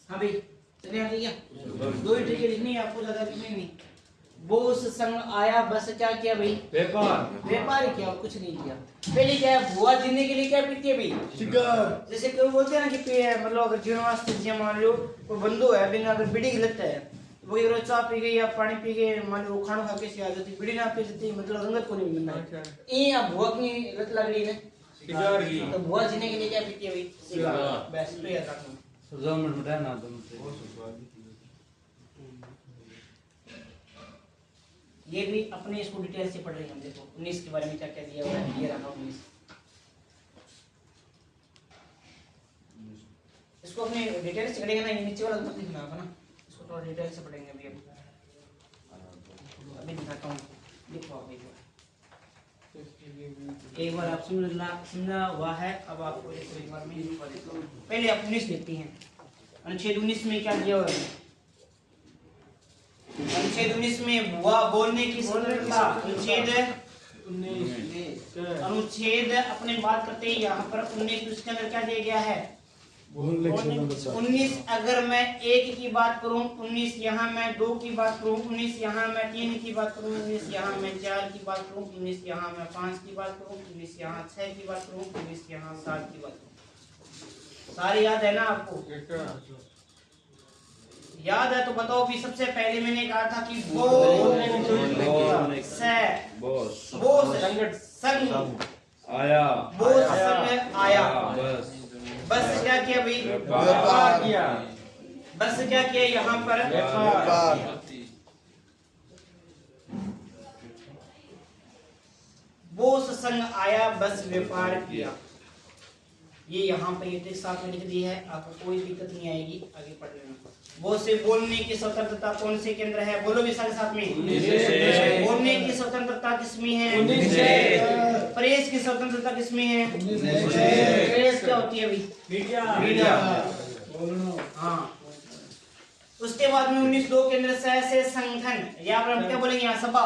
हाँ भाई चलिए आ गया, 2 ही ट्रिक लिखनी है आपको, ज्यादा लिखनी नहीं। बोस संग आया बस क्या किया भाई? व्यापार किया, और कुछ नहीं किया। पहले क्या है, बुआ जीने के लिए क्या पीती है भाई? जैसे कोई बोलते हैं ना कि मतलब अगर जीवन वास्ते मान लो कोई बंदो है, बिना अगर बीड़ी की लत है, वो रोज चाय पी गई या पानी पी गए, मान लो खाना खा के सी आ जाती, बीड़ी ना पी जाती, मतलब रंगत को नहीं मिलना है। ये आप बुआ की लत लग रही है सिगार की, तो बुआ जीने के लिए क्या पीती है भाई? सिगार। बस तो याद रखना। ये भी अपने इसको डिटेल से पढ़ रहे हैं हम। देखो 19 के बारे में क्या क्या दिया हुआ है, ये रखा 19। इसको अपने डिटेल से पढ़ेंगे ना, ये नीचे वाला मत लिखना है ना, इसको थोड़ा डिटेल से पढ़ेंगे अभी। अभी दिखाता हूँ, लिखो आप एक बार आप समझा हुआ है। अब आपको एक बार मैं लिखवा देता हूँ। पहले आप 19 लिखती हैं। अनुच्छेद 19 में क्या दिया हुआ है? अनुच्छेद 19 में बुआ बोलने की स्वतंत्रता। अनुच्छेद अपने बात करते हैं यहाँ पर 19, उसके अंदर क्या दिया गया है? 19 अगर मैं 1 की बात करूं, 19 यहाँ मैं 2 की बात करूं, 19 यहाँ मैं 3 की बात करूं, 19 यहाँ मैं 4 की बात करूं, 19 यहाँ मैं 5 की बात करूं, 19 यहाँ 6 की बात करूं, 19 यहाँ 7 की बात करूं। सारे याद है ना आपको? याद है तो बताओ भी। सबसे पहले मैंने कहा था कि आया बस क्या किया भाई? व्यापार किया। बस क्या किया यहाँ पर? व्यापार। बोस संग आया बस व्यापार किया। ये यहाँ पर ये टेक्स्ट साथ में लिख दी है, आपको कोई दिक्कत नहीं आएगी, आगे पढ़ लेना। वो से बोलने की स्वतंत्रता कौन से केंद्र है? बोलो भी साथ में। बोलने की स्वतंत्रता किसमें है? प्रेस की स्वतंत्रता किसमें है? प्रेस क्या होती है भाई? मीडिया। हाँ। उसके बाद में 19(2) केंद्र से संगठन, या हम क्या बोलेंगे यहाँ? सभा।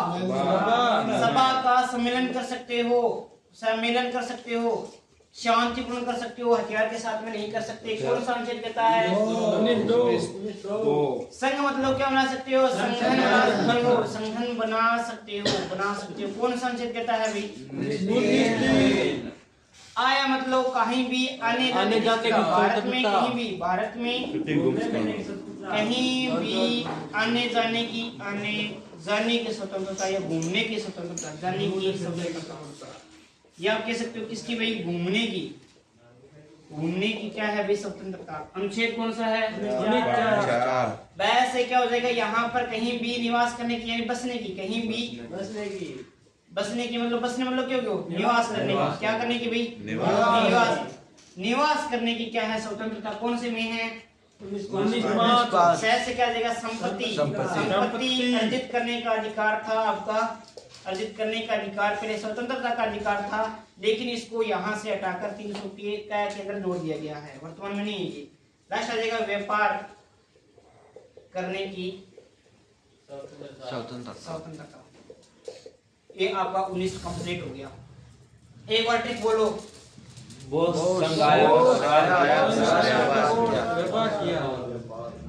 सभा का सम्मेलन कर सकते हो, सम्मेलन कर सकते हो, शांतिपूर्ण कर सकते हो, हथियार के साथ में नहीं कर सकते। कौन सा अनुच्छेद कहता है? 19(2). संघ मतलब क्या बना सकते हो? संगठन बना सकते हो, संगठन बना सकते हो, बना सकते हो। कौन सा अनुच्छेद कहता है भाई? 19(3). आया मतलब कहीं भी आने जाते, भारत में कहीं भी, भारत में कहीं भी आने जाने की स्वतंत्रता या घूमने की स्वतंत्रता, जाने की स्वतंत्रता। या आप कह सकते हो किसकी भाई? घूमने की। घूमने की क्या है भाई? स्वतंत्रता। अनुच्छेद कौन सा है? 4। वैसे क्या हो जाएगा यहाँ पर? कहीं भी निवास करने की, यानी बसने की, कहीं भी बसने की मतलब क्यों निवास करने की, क्या करने की भाई? निवास करने की क्या है? स्वतंत्रता। कौन से में है? 19(5). से क्या देगा? संपत्ति। संपत्ति अर्जित करने का अधिकार था आपका, अर्जित करने का अधिकार, पहले स्वतंत्रता का अधिकार था, लेकिन इसको यहाँ से हटाकर 303 का केंद्र जोड़ दिया गया है, वर्तमान में नहीं है ये। लास्ट आ जाएगा व्यापार करने की स्वतंत्रता। ये आपका 19 कंप्लीट हो गया। एक बार ट्रिक बोलो। बोस संग आया बस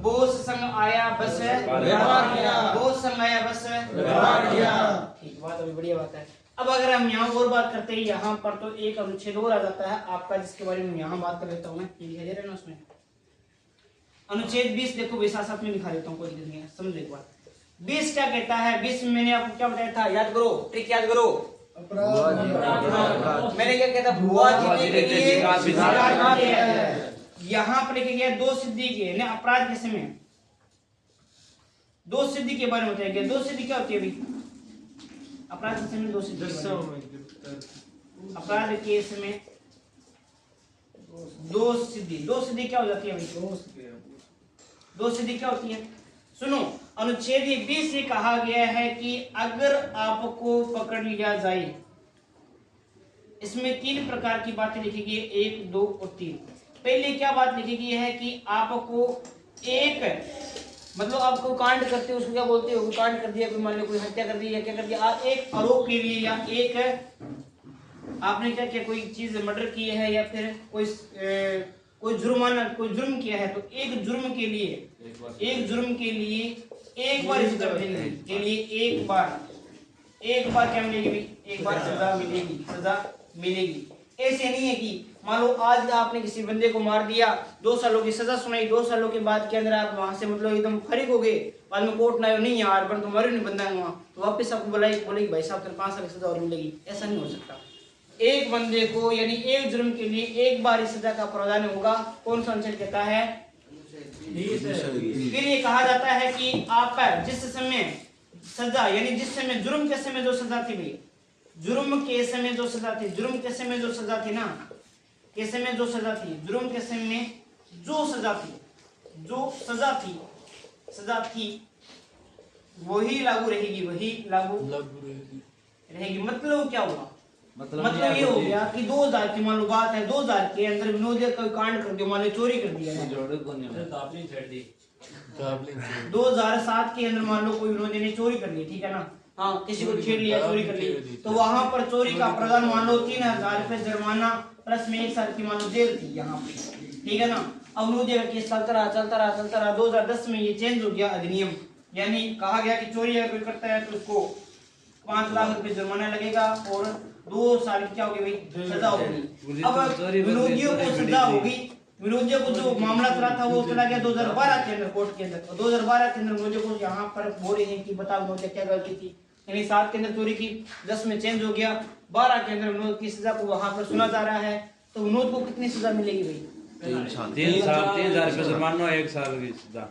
बोस संग आया बस व्यापार किया। बोस संग आया बस व्यापार किया। ठीक बात, अभी बढ़िया बात है। अब अगर हम यहाँ और बात करते हैं, यहाँ पर तो एक अनुच्छेद और आ जाता है आपका, जिसके बारे में यहाँ बात कर लेता हूँ मैं। दिखाई दे रहा है ना उसमें? अनुच्छेद 20 देखो, भी साथ साथ में दिखा देता हूँ, कोई दिक्कत नहीं है, समझ एक बार। 20 क्या कहता है? 20 में मैंने आपको क्या बताया था? याद करो, ट्रिक याद करो। मैंने क्या कहता? बुआ जीने के लिए यहाँ पर लिखा गया 2 सिद्धि के ना अपराध के समय 2 सिद्धि के बारे में बताया गया। 2 सिद्धि क्या होती है भाई? अपराध के समय 2 सिद्धि, अपराध के समय 2 सिद्धि। 2 सिद्धि क्या हो जाती है भाई? 2 सिद्धि क्या होती है? सुनो, अनुच्छेद 20 से कहा गया है कि अगर आपको पकड़ लिया जाए, इसमें 3 प्रकार की बातें लिखी गई है, 1, 2 और 3। पहले क्या बात लिखी गई है कि आपको एक मतलब आपको कांड करते हो, उसको क्या बोलते हो? कांड कर दिया, कोई मान लो कोई हत्या कर दी या क्या कर दिया, आप एक आरोप के लिए या एक आपने क्या किया, कोई चीज मर्डर की है या फिर कोई कोई जुर्माना, कोई जुर्म किया है तो एक जुर्म के लिए एक बार सजा मिलेगी, के लिए एक बार क्या मिलेगी भाई? एक बार सजा मिलेगी। ऐसे नहीं है कि मान लो आज आपने किसी बंदे को मार दिया, 2 सालों की सजा सुनाई, 2 सालों के बाद के अंदर आप वहां से मतलब एकदम फारिग हो गए, बाद में कोर्ट ना नहीं यार पर तुम्हारे नहीं बंदा है वहां, तो वापस आपको बोलेगी भाई साहब तेरे 5 साल की सजा और मिलेगी। ऐसा नहीं हो सकता। एक बंदे को यानी एक जुर्म के लिए एक बार इस सजा का प्रावधान होगा। कौन सा अनुच्छेद कहता है? फिर ये कहा जाता है कि आप जिस समय सजा यानी जिस समय जुर्म के समय जो सजा थी भाई, जुर्म के समय जो सजा थी, जुर्म के समय जो सजा थी ना, के समय जो सजा थी, जुर्म के समय जो सजा थी, सजा थी वही लागू रहेगी, मतलब क्या हुआ? मतलब ये हो गया कि 2000 की मान लो बात है, 2000 के अंदर विनोद कोई कांड कर दिया, मान लो चोरी कर दिया है, 2007 के अंदर मान लो कोई विनोद ने चोरी कर ली, ठीक है ना, हाँ किसी को छेड़ लिया, चोरी कर ली, तो वहां पर चोरी का प्रावधान मान लो 3000 रुपए जुर्माना प्लस में 1 साल की मान लो जेल थी यहाँ पे, ठीक है ना। अब विनोद का केस चलता रहा 2010 में ये चेंज हो गया अधिनियम, यानी कहा गया कि चोरी अगर कोई करता है तो उसको 5 लाख रुपए जुर्माना लगेगा और 2 साल की क्या होगी भाई? सजा होगी। अब विनोदियों को सजा होगी, विनोदियों को जो मामला चला था वो चला गया 2012 के अंदर कोर्ट के अंदर, और 2012 के अंदर विनोदियों को यहाँ पर बोल रहे हैं कि बताओ विनोद क्या गलती थी, यानी 7 के अंदर चोरी की, 10 में चेंज हो गया, 12 के अंदर विनोद की सजा को वहां पर सुना जा रहा है, तो विनोद को कितनी सजा मिलेगी भाई? 3 साल 3,000 रुपए जुर्माना, 1 साल की सजा।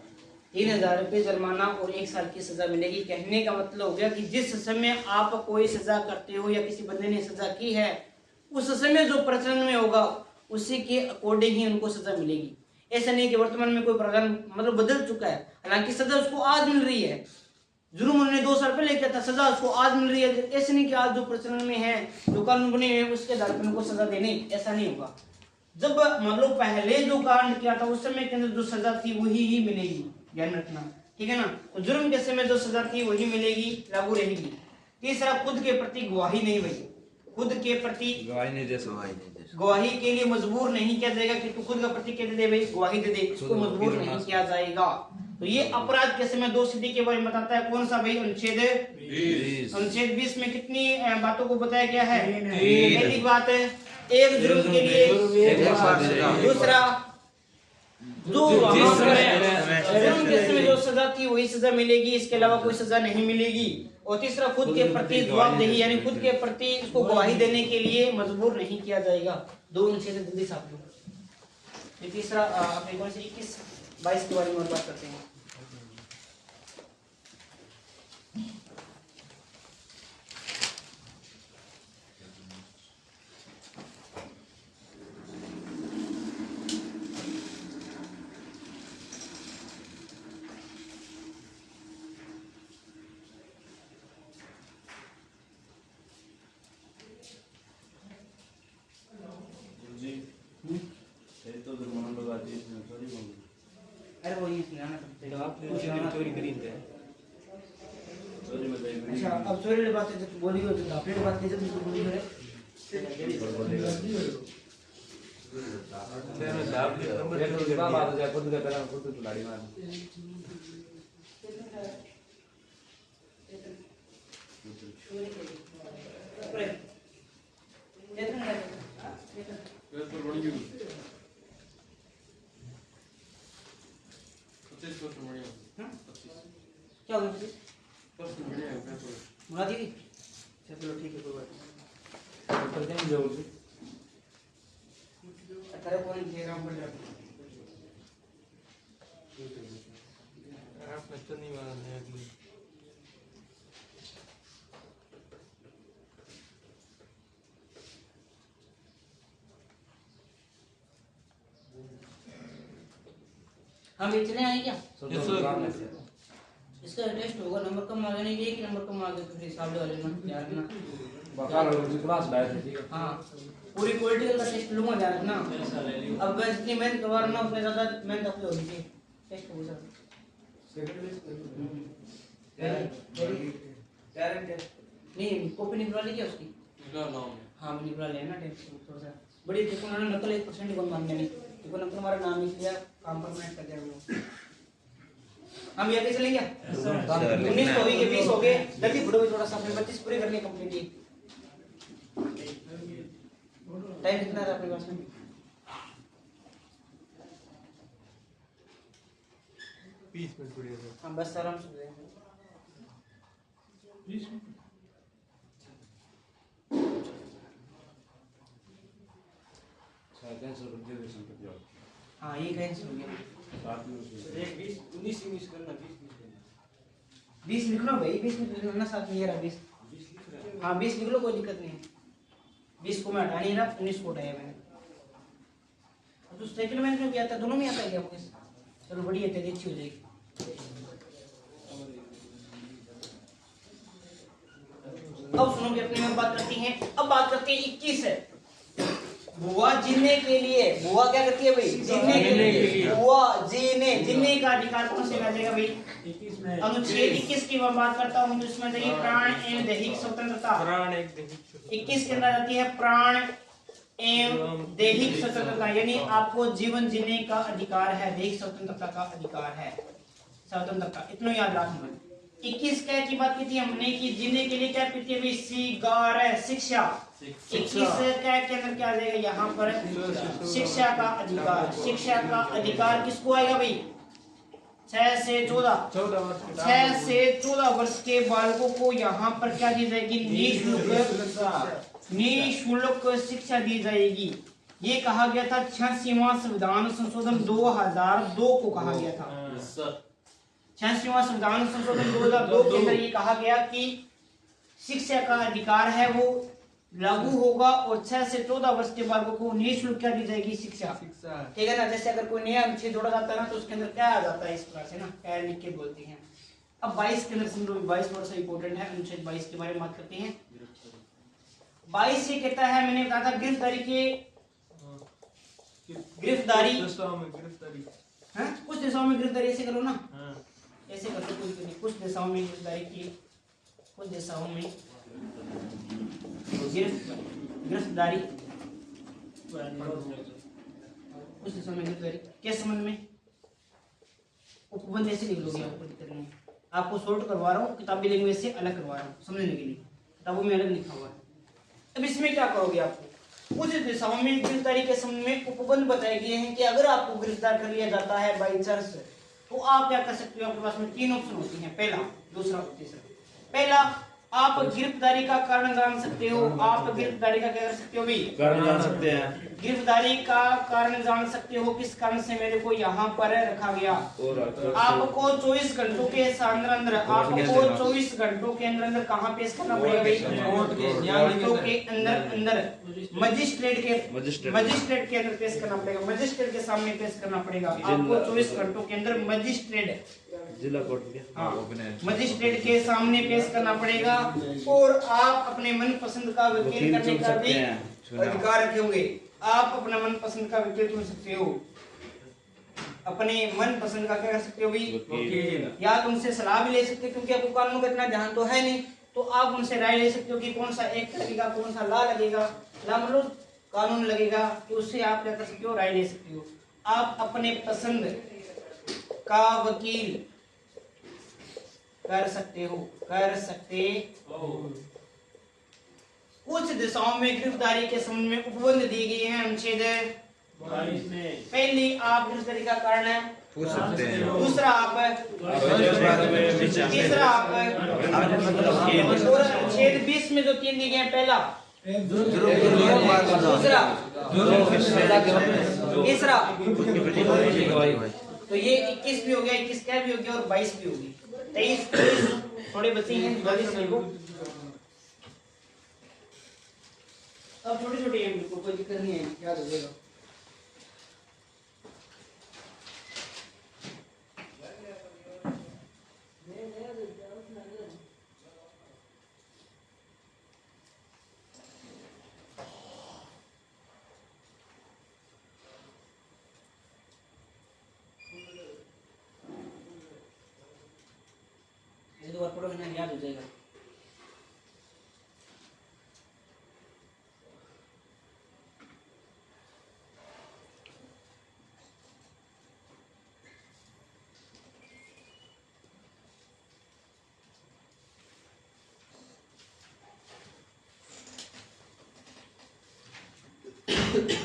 3000 रुपए जुर्माना और 1 साल की सजा मिलेगी। कहने का मतलब हो गया कि जिस समय आप कोई सजा करते हो या किसी बंदे ने सजा की है, उस समय जो प्रचलन में होगा उसी के अकॉर्डिंग ही उनको सजा मिलेगी। ऐसा नहीं कि वर्तमान में कोई प्रावधान मतलब बदल चुका है, हालांकि सजा उसको आज मिल रही है, जुर्म उन्होंने 2 साल पहले किया था, सजा उसको आज मिल रही है। ऐसे नहीं कि आज जो प्रचलन में है, जो कानून बने हुए उसके आधार पर उनको सजा देनी, ऐसा नहीं होगा। जब मान लो पहले जो कांड किया था उस समय के अंदर जो सजा थी वही ही मिलेगी, ध्यान रखना, ठीक है ना। तो जुर्म के समय जो सजा थी वही मिलेगी, लागू रहेगी। तीसरा, खुद के प्रति गवाही नहीं भाई, खुद के प्रति गवाही के लिए मजबूर नहीं किया जाएगा कि तू खुद का प्रति दे दे भाई, गवाही दे दे, इसको मजबूर नहीं किया जाएगा। तो ये अपराध के समय 2 स्थिति के बारे में बताता है। कौन सा भाई? अनुच्छेद 20 में कितनी बातों को बताया गया है? पहली बात है एक जुर्म के लिए, दूसरा जो जुर्म के समय जो सजा थी वही सजा मिलेगी, इसके अलावा कोई सजा नहीं मिलेगी, और तीसरा खुद के प्रति जवाबदेही यानी खुद के प्रति इसको गवाही देने के लिए मजबूर नहीं किया जाएगा। 2 अनुच्छेद जल्दी से आप लोग। ये तीसरा अपने कौन से 21-22 के बारे में और बात करते हैं। अरे वो ये सुनाना पड़ता है, आपने चोरी करी है। अच्छा अब चोरी वाली बात है जब बोली हो तो आपने बात की जब बोली हो क्या होगा मुरा दी? चलो ठीक है, कोई बात नहीं। अरे कौन घेरा पर आपने तो नहीं माना है अगली। हम इतने आए क्या? इसका टेस्ट होगा, नंबर कम आ गया नहीं, एक नंबर कम आ गया तो फिर हिसाब वाले में ध्यान रखना। हाँ पूरी क्वालिटी का टेस्ट लूंगा, ध्यान रखना। अब मैं जितनी मेहनत करवा रहा हूँ उतनी ज्यादा मेहनत आपकी होनी चाहिए। टेस्ट हो सर नहीं कॉपी निकलवा ली क्या उसकी? हाँ निकलवा लिया ना टेस्ट थोड़ा सा बड़ी देखो ना, नकल 1% कौन मान नहीं। देखो नंबर हमारा नाम लिख लिया, काम परमानेंट कर दिया हम लोग। हम ये कैसे लेंगे? 19 हो गए, 20 हो गए, जल्दी बढ़ो थोड़ा सा, अपने 32 पूरे करने कंप्लीट। ये टाइम कितना है आपके पास में? 20 मिनट पड़ेगा। हाँ बस आराम से हो जाएगा। हाँ ये कैंसिल हो गया। 20 लिख लो भाई, 20 लिख लो ना, साथ में ये रहा 20। हाँ 20 लिख लो, कोई दिक्कत नहीं है। 20 को मैं हटा नहीं रहा, 19 को हटाया मैंने। अब तो सेकंड में क्यों किया था? दोनों में आता है क्या आपको? चलो बढ़िया, तेरी अच्छी हो जाएगी। अब सुनोगे, अपने में बात करती हैं। अब बात करते हैं 21 है। बुआ जीने के लिए, बुआ क्या करती है भाई? जीने के लिए। बुआ जीने, जीने का अधिकार कौन से आ जाएगा भाई? 21 में। अनुच्छेद 21 की मैं बात करता हूँ तो इसमें देखिए प्राण एवं दैहिक स्वतंत्रता। प्राण एक दैहिक 21 के अंदर आती है प्राण एवं दैहिक स्वतंत्रता, यानी आपको जीवन जीने का अधिकार है, दैहिक स्वतंत्रता का अधिकार है, स्वतंत्रता। इतना याद रखना। 21 क्या की बात की थी हमने कि जीने के लिए क्या पीती है भाई? सिगारेट, शिक्षा। 21 क्या के अंदर क्या आ जाएगा यहाँ पर? शिक्षा का अधिकार। शिक्षा का अधिकार किसको आएगा भाई? 6 से 14 6 से 14 वर्ष के बालकों को यहाँ पर क्या दी जाएगी? निःशुल्क शिक्षा दी जाएगी। ये कहा गया था 86वां संविधान संशोधन 2002 को कहा गया था। 86वां संविधान संशोधन 2002 के अंदर ये कहा गया कि शिक्षा का अधिकार है वो लागू होगा और 6 से 14 वर्ष के बालकों को निःशुल्क क्या दी जाएगी? शिक्षा। ठीक है ना? जैसे अगर कोई नया अनुच्छेद जोड़ा जाता है ना तो उसके अंदर क्या आ जाता है इस प्रकार से ना, क्या लिख के बोलते हैं। अब 22 के अंदर समझो, 22 थोड़ा सा इंपॉर्टेंट है। अनुच्छेद 22 के बारे में बात करते हैं। 22 ये कहता है, मैंने बताया था गिरफ्तारी कुछ देशों में गिरफ्तारी ऐसे करो ना, ऐसे करते कोई नहीं। कुछ देशों में गिरफ्तारी की, कुछ देशों में गिरफ्तारी, कुछ देशों में गिरफ्तारी किस संबंध में? उपबंध ऐसे लिख लोगे, आपको दिक्कत नहीं है। आपको शॉर्ट करवा रहा हूँ, किताबी लैंग्वेज से अलग करवा रहा हूँ समझने के लिए, किताबों में अलग लिखा हुआ है। अब इसमें क्या करोगे? आपको कुछ दिशाओं में गिरफ्तारी के संबंध में उपबंध बताए गए हैं कि अगर आपको गिरफ्तार कर लिया जाता है बाई चांस, तो आप क्या कर सकते हो? आपके पास में 3 ऑप्शन होती हैं, पहला, दूसरा, तीसरा। पहला, आप गिरफ्तारी का कारण जान सकते हो। आप गिरफ्तारी का क्या कर सकते हो भाई? कारण जान सकते हैं। गिरफ्तारी का कारण जान सकते हो, किस कारण से मेरे को यहाँ पर रखा गया। आपको 24 घंटों के अंदर आपको 24 घंटों के अंदर कहाँ पेश करना पड़ेगा भाई? घंटों के अंदर मजिस्ट्रेट के अंदर पेश करना पड़ेगा। मजिस्ट्रेट के सामने पेश करना पड़ेगा आपको 24 घंटों के अंदर। मजिस्ट्रेट, जिला कोर्ट के, हाँ, मजिस्ट्रेट के सामने पेश करना पड़ेगा और आप अपने मनपसंद का वकील करने का भी अधिकार रखे होंगे। आप अपना मनपसंद का वकील चुन सकते हो, अपने मनपसंद का क्या कर सकते हो भी? या तो उनसे सलाह भी ले सकते हो, क्योंकि आपको कानून का इतना ध्यान तो है नहीं, तो आप उनसे राय ले सकते हो कि कौन सा एक्ट लगेगा, कौन सा लॉ लगेगा, लॉ मतलब कानून लगेगा, तो उससे आप क्या कर सकते हो? राय ले सकते हो। आप अपने पसंद का वकील कर सकते हो, कर सकते हो। कुछ दिशाओं में गिरफ्तारी के संबंध में उपबंध दिए गए हैं अनुच्छेद 22 में। पहली, आप गिरफ्तारी का कारण पूछ सकते हैं। दूसरा, आप तीसरा, आप और अनुच्छेद 20 में जो 3 दिए गए हैं, पहला, दूसरा, तीसरा। तो ये 21 भी हो गया, 21 क्या भी हो गया और 22 भी हो गई। 23 थोड़े बचे हैं, जल्दी से लिखो। अब छोटे छोटे हैं, बिल्कुल कोई दिक्कत नहीं है, याद हो जाएगा। ये 2 बार पढ़ोगे ना, याद हो जाएगा। अनुच्छेद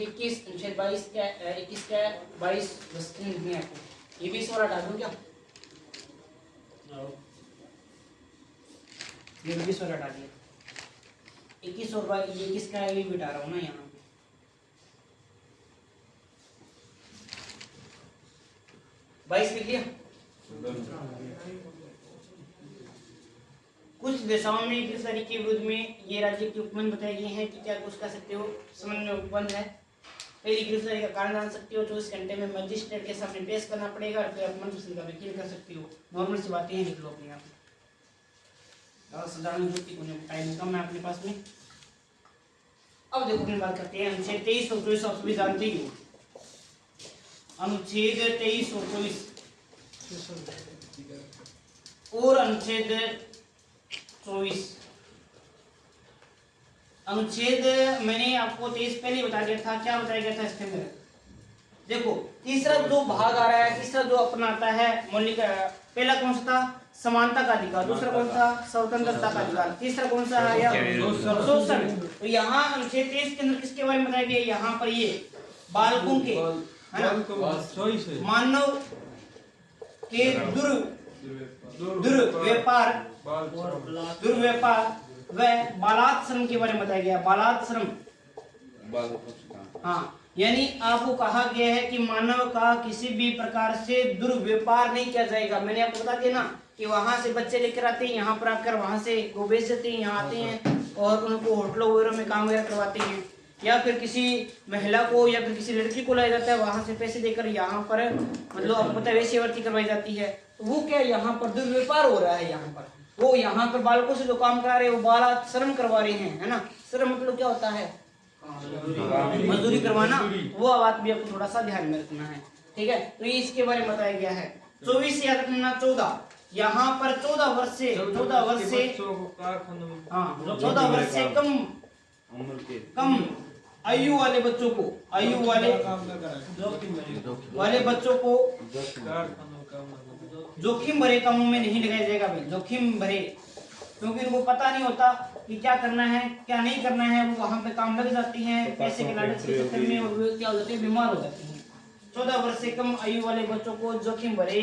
21, अनुच्छेद 22 क्या 21 क्या 22 वस्तु लिखनी है आपको। ये भी 16 डाल दूं क्या? ये भी 16 डालिए। 21 और 22 ये किसका है ये बिठा रहा हूँ ना यहाँ पे। बाईस लिख लिया। कुछ दिशाओं में एक दूसरे के विरुद्ध में ये राज्य के उपबंध बताए गए हैं कि क्या कुछ कर सकते हो। समन्वय उपबंध है। पहली गिरफ्तारी का कारण जान सकते हो, 24 घंटे में मजिस्ट्रेट के सामने पेश करना पड़ेगा और फिर अपमान पसंद का वकील कर सकते हो। नॉर्मल सी बातें हैं, लिख लो अपने आप। सजाने की कोई टाइम कम है अपने पास में। अब देखो अपनी बात करते हैं अनुच्छेद 23 और 24 आप सभी जानते ही हो। अनुच्छेद 23 और 24 और अनुच्छेद 24 अनुच्छेद मैंने आपको 23 पहले बता दिया था। क्या बताया गया था इसके अंदर? देखो तीसरा जो भाग आ रहा है, तीसरा जो अपना आता है मौलिक, पहला कौन सा था? समानता का अधिकार। दूसरा कौन सा? स्वतंत्रता का अधिकार। तीसरा कौन सा है? शोषण। तो यहाँ अनुच्छेद 23 के अंदर किसके बारे में बताया गया? यहाँ पर ये बालकों के, है ना, मानव के दुर्व्यापार व बालात्श्रम के बारे में बताया गया। बालात्श्रम, हाँ, यानी आपको कहा गया है कि मानव का किसी भी प्रकार से दुर्व्यापार नहीं किया जाएगा। मैंने आपको बता दिया ना कि वहां से बच्चे लेकर आते हैं, यहाँ पर आकर वहां से वो बेच देते हैं, यहाँ आते हैं और उनको होटलों वगैरह में काम वगैरह करवाते हैं, या फिर किसी महिला को या फिर किसी लड़की को लाया जाता है, वहां से पैसे देकर यहाँ पर मतलब आपको पता है वेश्यावृत्ति करवाई जाती है। तो वो क्या यहाँ पर दुर्व्यापार हो रहा है। यहाँ पर वो यहाँ पर बालकों से जो काम करा रहे हैं वो बालाश्रम करवा रहे हैं, है ना। श्रम मतलब क्या होता है? मजदूरी करवाना। वो बात भी आपको थोड़ा सा ध्यान में रखना है, ठीक है। तो ये इसके बारे में बताया गया है। 24 याद रखना। 14 यहाँ पर 14 वर्ष से हाँ 14 वर्ष से कम आयु वाले बच्चों को जोखिम भरे कामों में नहीं लगाया जाएगा भाई। जोखिम भरे, क्योंकि उनको पता नहीं होता कि क्या करना है क्या नहीं करना है। वो वहां पे काम लग जाती हैं पैसे के लालच के चक्कर में, और वो क्या हो जाते हैं? बीमार हो जाते हैं। 14 वर्ष से कम आयु वाले बच्चों को जोखिम भरे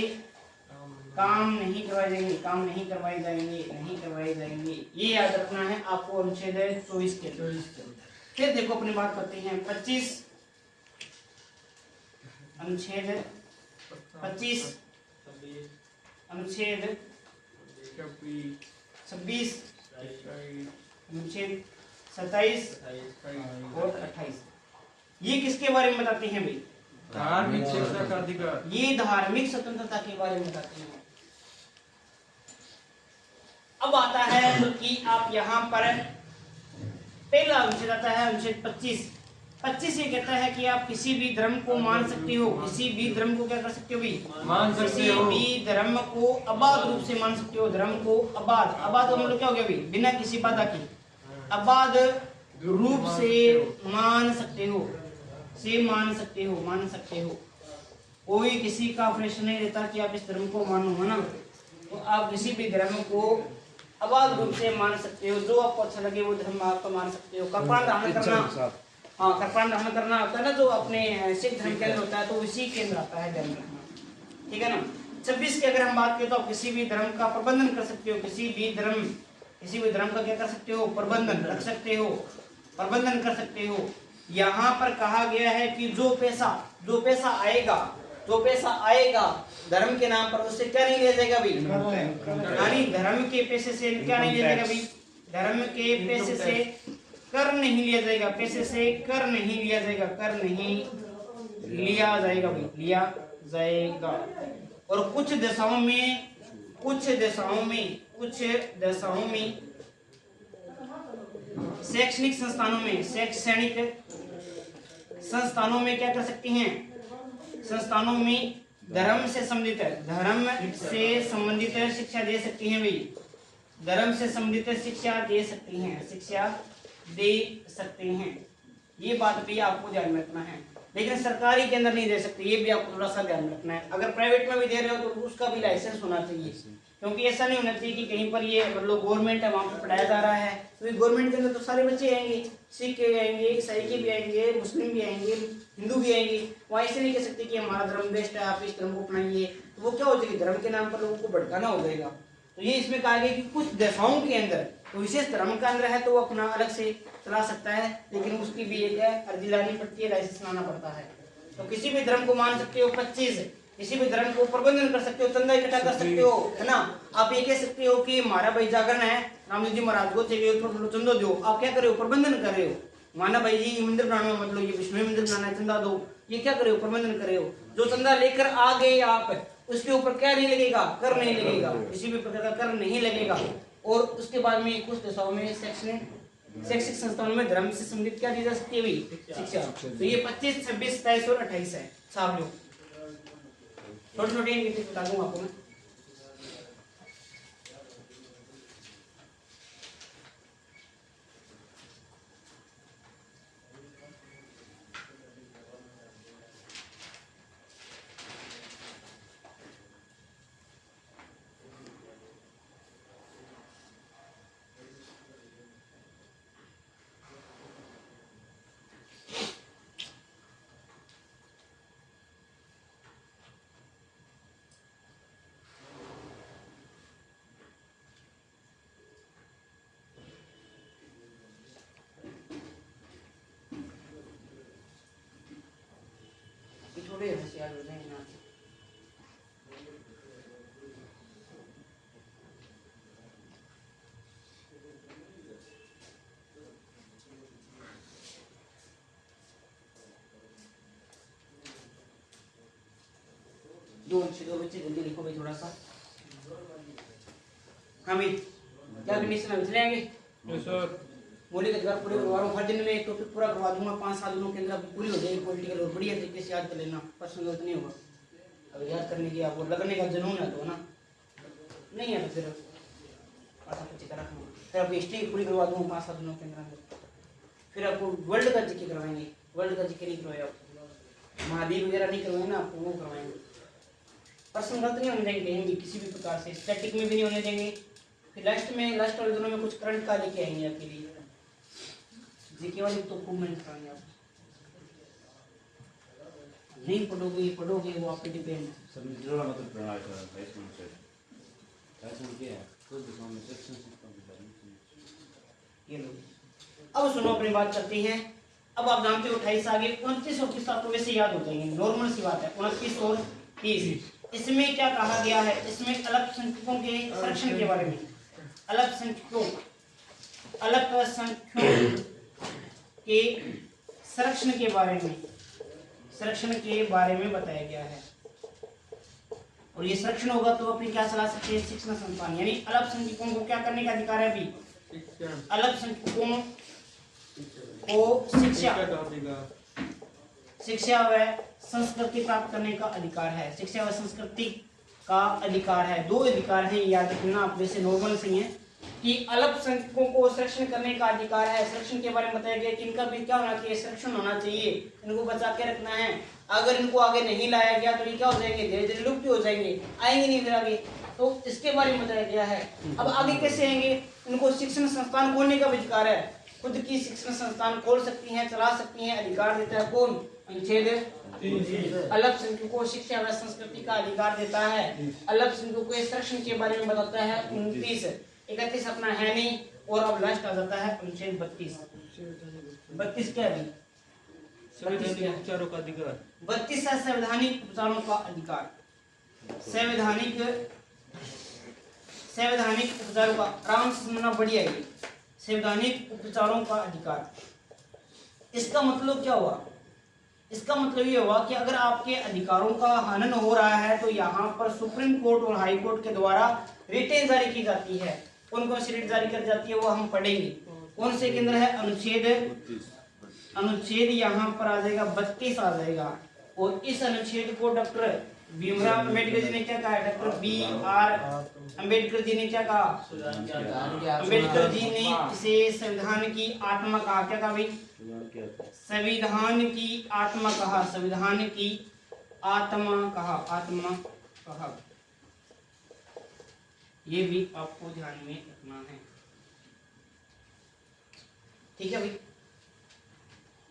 काम नहीं करवाए जाएंगे। ये याद रखना है आपको अनुच्छेद 24 के। फिर देखो अपनी बात करते हैं 25 अनुच्छेद 25 अनुच्छेद 26 अनुच्छेद 27 और 28। ये किसके बारे में बताते हैं भाई? धार्मिक शिक्षा का अधिकार। ये धार्मिक स्वतंत्रता के बारे में बताते हैं। अब आता है कि आप यहाँ पर पहला अनुच्छेद आता है अनुच्छेद 25 ये कहता है कि आप किसी भी धर्म को मान सकते हो। किसी भी धर्म को क्या कर सकते हो भाई? मान सकते हो। किसी भी धर्म को अबाध रूप से मान सकते हो। धर्म को अबाध का मतलब क्या हो गया भाई? बिना किसी बाधा के अबाध रूप से मान सकते हो। कोई किसी का प्रेशर नहीं रहता कि आप इस धर्म को मानो, है ना। तो आप किसी भी धर्म को अबाध रूप से मान सकते हो। जो आपको अच्छा लगे वो धर्म आप मान सकते हो। कपड़ा धारण करना, हाँ, कपड़ा धारण करना होता है ना, जो अपने सिख धर्म के अंदर होता है, तो इसी के अंदर आता है धर्म रखना, ठीक है ना। 26 की अगर हम बात करें तो आप किसी भी धर्म का प्रबंधन कर सकते हो। किसी भी धर्म का क्या कर सकते हो? प्रबंधन कर सकते हो। यहाँ पर कहा गया है कि जो पैसा आएगा धर्म के नाम पर, उससे क्या नहीं लिया जाएगा भाई? यानी धर्म के पैसे से क्या नहीं लिया जाएगा भाई? धर्म के पैसे से कर नहीं लिया जाएगा। पैसे से कर नहीं लिया जाएगा। और कुछ दशाओं में शैक्षणिक संस्थानों में क्या कर सकते हैं? संस्थानों में धर्म से संबंधित शिक्षा दे सकती हैं भाई। धर्म से संबंधित शिक्षा दे सकते हैं। ये बात भी आपको ध्यान में रखना है, लेकिन सरकारी के अंदर नहीं दे सकते, ये भी आपको थोड़ा सा ध्यान में रखना है। अगर प्राइवेट में भी दे रहे हो तो उसका भी लाइसेंस होना चाहिए, क्योंकि ऐसा नहीं होना चाहिए कि कहीं पर ये मतलब गवर्नमेंट है वहाँ पर पढ़ाया जा रहा है, तो गवर्नमेंट के अंदर तो सारे बच्चे आएंगे, सिख के भी आएंगे, ईसाई के भी आएंगे, मुस्लिम भी आएंगे, हिंदू भी आएंगे। वहाँ ऐसे नहीं कह सकते कि हमारा धर्म बेस्ट है, आप इस धर्म को अपनाइए, तो वो क्या हो जाएगी, धर्म के नाम पर लोगों को भड़काना हो जाएगा। तो ये इसमें कहा गया कि कुछ दशाओं के अंदर तो विशेष धर्म का अंदर है तो वो अपना अलग से चला सकता है, लेकिन उसकी भी एक है अर्जी लानी पड़ती है, लाइसेंस लाना पड़ता है। तो किसी भी धर्म को मान सकते हो 25, किसी भी धर्म को प्रबंधन कर सकते हो, चंदा इकट्ठा कर सकते हो, है ना। आप ये कह सकते हो कि हमारा भाई जागरण है, रामदेव जी महाराज को चाहिए थोड़ा चंदा दो, आप क्या कर रहे हो, प्रबंधन कर रहे हो। माना भाई जी मंदिर बनाना, मतलब ये विष्णु मंदिर बनाना है, चंदा दो, ये क्या कर रहे हो, प्रबंधन कर रहे हो। जो चंदा लेकर आ गए आप, उसके ऊपर क्या नहीं लगेगा, कर नहीं लगेगा, किसी भी प्रकार का कर नहीं लगेगा। और उसके बाद में कुछ देशों में शैक्षिक संस्थानों में धर्म से संबंधित क्या दी जा सकती है शिक्षा। तो ये 25, 26, 27 और 28 है साहब लोग, छोटे छोटे बता दूंगा आपको मैं। थोड़े होशियार हो जाएंगे ना। दो बच्चे जल्दी लिखो भाई थोड़ा सा। हाँ भाई क्या कंडीशन है, चले आएंगे सर। मौलिक अधिकार पूरे करवा रहा हूँ, हर दिन में एक टॉपिक पूरा करवा दूंगा, 5-7 दिनों के अंदर पूरी हो जाएगी पॉलिटिकल, और बढ़िया तरीके से याद कर लेना, पर्सनल गलत नहीं होगा। अब याद करने की आपको लगने का जुनून है तो ना, नहीं है तो फिर फिर आपकी हिस्ट्री पूरी करवा दूंगा 5-7 दिनों के अंदर। फिर आपको वर्ल्ड का जिक्र करवाएंगे, वर्ल्ड का जिक्र नहीं करवाए आप, महाद्वीप वगैरह नहीं करवाएंगे ना, आपको वो करवाएंगे। पर्सनल गलत नहीं होने देंगे कहीं भी, किसी भी प्रकार से, स्टैटिक में भी नहीं होने देंगे। फिर लास्ट वाले दिनों में कुछ करंट का लेके आएंगे आपके लिए, जीके वाले तो खूब मेहनत करेंगे आप, नहीं पढ़ोगे वो आप पे डिपेंड है। सर मित्रों का मतलब प्रणाली का लाइसेंस है, लाइसेंस क्या है, तो दिशाओं में सेक्शन सिस्टम ये लो। अब सुनो अपनी बात करते हैं। अब आप जानते हो 28 आगे 29 और 30 आपको वैसे याद हो जाएंगे, नॉर्मल सी बात है। 29 और 30 इसमें क्या कहा गया है, इसमें अल्पसंख्यकों के संरक्षण के बारे में, अल्पसंख्यकों के संरक्षण के बारे में बताया गया है। और ये संरक्षण होगा तो अपनी क्या चला सकते हैं, शिक्षण संस्थान, यानी अल्पसंख्यकों को क्या करने का अधिकार है अभी, अल्पसंख्यकों को शिक्षा व संस्कृति प्राप्त करने का अधिकार है, शिक्षा व संस्कृति का अधिकार है। 2 अधिकार हैं, याद रखना आप, वैसे नॉर्मल सही है कि अल्पसंख्यकों को संरक्षण करने का अधिकार है। संरक्षण के बारे में बताया गया कि इनका भी क्या होना चाहिए, संरक्षण होना चाहिए, इनको बचा के रखना है। अगर इनको आगे नहीं लाया गया तो ये क्या हो जाएंगे, धीरे धीरे लुप्त हो जाएंगे, आएंगे नहीं फिर आगे, तो इसके बारे में बताया गया है। अब आगे कैसे आएंगे, इनको शिक्षण संस्थान खोलने का अधिकार है, खुद की शिक्षण संस्थान खोल सकती हैं, चला सकती हैं, अधिकार देता है कौन, अनुच्छेद। अल्पसंख्यकों को शिक्षा व संस्कृति का अधिकार देता है। अल्पसंख्यकों के संरक्षण के बारे में बताता है 29, 31 अपना है नहीं, और अब लास्ट आ जाता है अनुच्छेद 32। 32 क्या है, संवैधानिक उपचारों का अधिकार। 32 है संवैधानिक उपचारों का अधिकार, संवैधानिक उपचारों का, आराम से समझना, बढ़िया है। संवैधानिक उपचारों का अधिकार, इसका मतलब क्या हुआ, इसका मतलब ये हुआ कि अगर आपके अधिकारों का हनन हो रहा है तो यहाँ पर सुप्रीम कोर्ट और हाई कोर्ट के द्वारा रिटें जारी की जाती है। कौन कौन सी रिट जारी कर जाती है वो हम पढ़ेंगे। कौन से के अंदर है, अनुच्छेद यहाँ पर आ जाएगा 32 आ जाएगा, और इस अनुच्छेद को डॉक्टर भीमराव अम्बेडकर जी ने क्या कहा? Doctor B are Ambedkar ji ने क्या कहा? अम्बेडकर जी ने इसे संविधान की आत्मा कहा। क्या कहा भाई? संविधान की आत्मा कहा। संविधान की आत्मा कहा। आत्मा कहा। ये भी आपको ध्यान में रखना है। ठीक है भाई।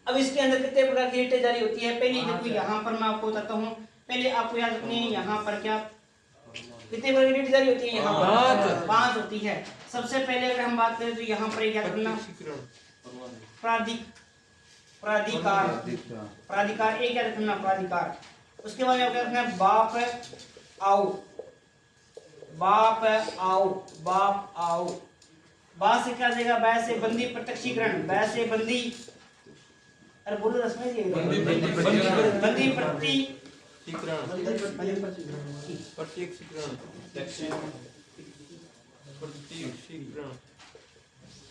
अब इसके अंदर कितने प्रकार की रिटें जारी होती है? पहले देखो यहाँ पर मैं आपको बताता हूँ। पहले आपको याद रखनी है यहाँ पर क्या कितने प्रकार की रिट जारी होती है? यहाँ पर 5 होती है। सबसे पहले अगर हम बात करें तो यहाँ पर क्या करना? प्राधिकार। प्राधिकार एक क्या रखना? प्राधिकार। उसके बाद क्या रखना? बाप आओ। बाप आओ। बाप आओ। बा से क्या देगा? बै से बंदी प्रत्यक्षीकरण। बै से बंदी, अरे बोलो रसमें जी, बंदी प्रत्यक्षीकरण।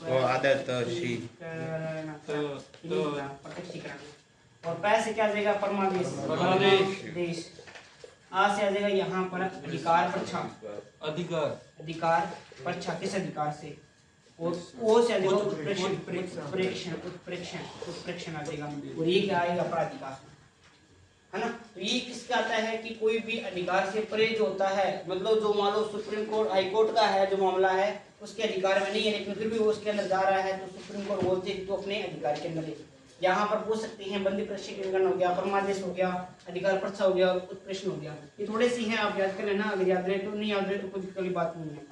वो आदत शी प्रत्यक्षीकरण। और पै से क्या देगा? परमादेश। देश। आ से आ जाएगा यहाँ पर अधिकार परीक्षा। अधिकार। अधिकार परीक्षा किस अधिकार से? और ओ से आ जाएगा उत्प्रेक्षण। उत्प्रेक्षण। उत्प्रेक्षण। उत्प्रेक्षण आ जाएगा। और ये क्या आएगा? अपराधिकार, है ना। तो ये किसका आता है कि कोई भी अधिकार से परे जो होता है, मतलब जो मान लो सुप्रीम कोर्ट हाई कोर्ट का है जो मामला है उसके अधिकार में नहीं है, लेकिन फिर भी वो उसके अंदर जा रहा है तो सुप्रीम कोर्ट बोलते हैं तो अपने अधिकार के अंदर है। यहाँ पर पूछ सकते हैं बंदी प्रत्यक्षीकरण हो गया, परमादेश हो गया, अधिकार परीक्षा हो गया, उत्प्रेक्षण हो गया। ये थोड़े सी हैं, आप याद कर लेना। अगर याद रहे तो, नहीं याद रहे तो कोई दिक्कत वाली बात नहीं है।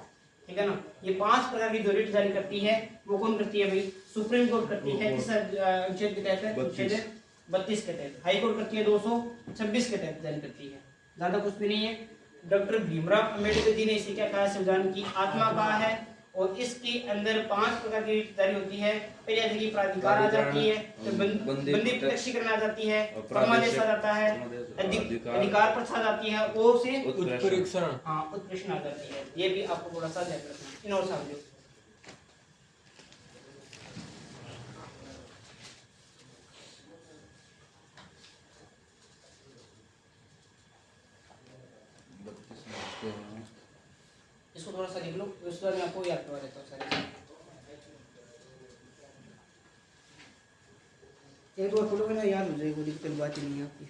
ठीक है ना। ये 5 प्रकार की जो रिट जारी करती है वो कौन करती है भाई? सुप्रीम कोर्ट करती है। किस अनुच्छेद के तहत? अनुच्छेद 32 के तहत। हाई कोर्ट करती है 226 के तहत जारी करती है। ज्यादा कुछ भी नहीं है। डॉक्टर भीमराव अम्बेडकर जी ने इसे क्या कहा? संविधान की आत्मा कहा है। और इसके अंदर 5 प्रकार की रिट जारी होती है। पहले जैसे कि प्राधिकार आ जाती है, तो बंदी प्रत्यक्षीकरण आ जाती है, परमादेश आ जाता है, अधिकार परीक्षा आ जाती है, ओ से उत्प्रेक्षण। हाँ उत्प्रेक्षण आ जाती है। ये भी आपको थोड़ा सा ध्यान रखना है। इन और समझो। इसको थोड़ा सा लिख लो, उसके बाद मैं आपको याद करवा देता हूँ सारी। एक बार खोलोगे ना याद हो जाएगी, कोई दिक्कत बात ही नहीं है आपकी।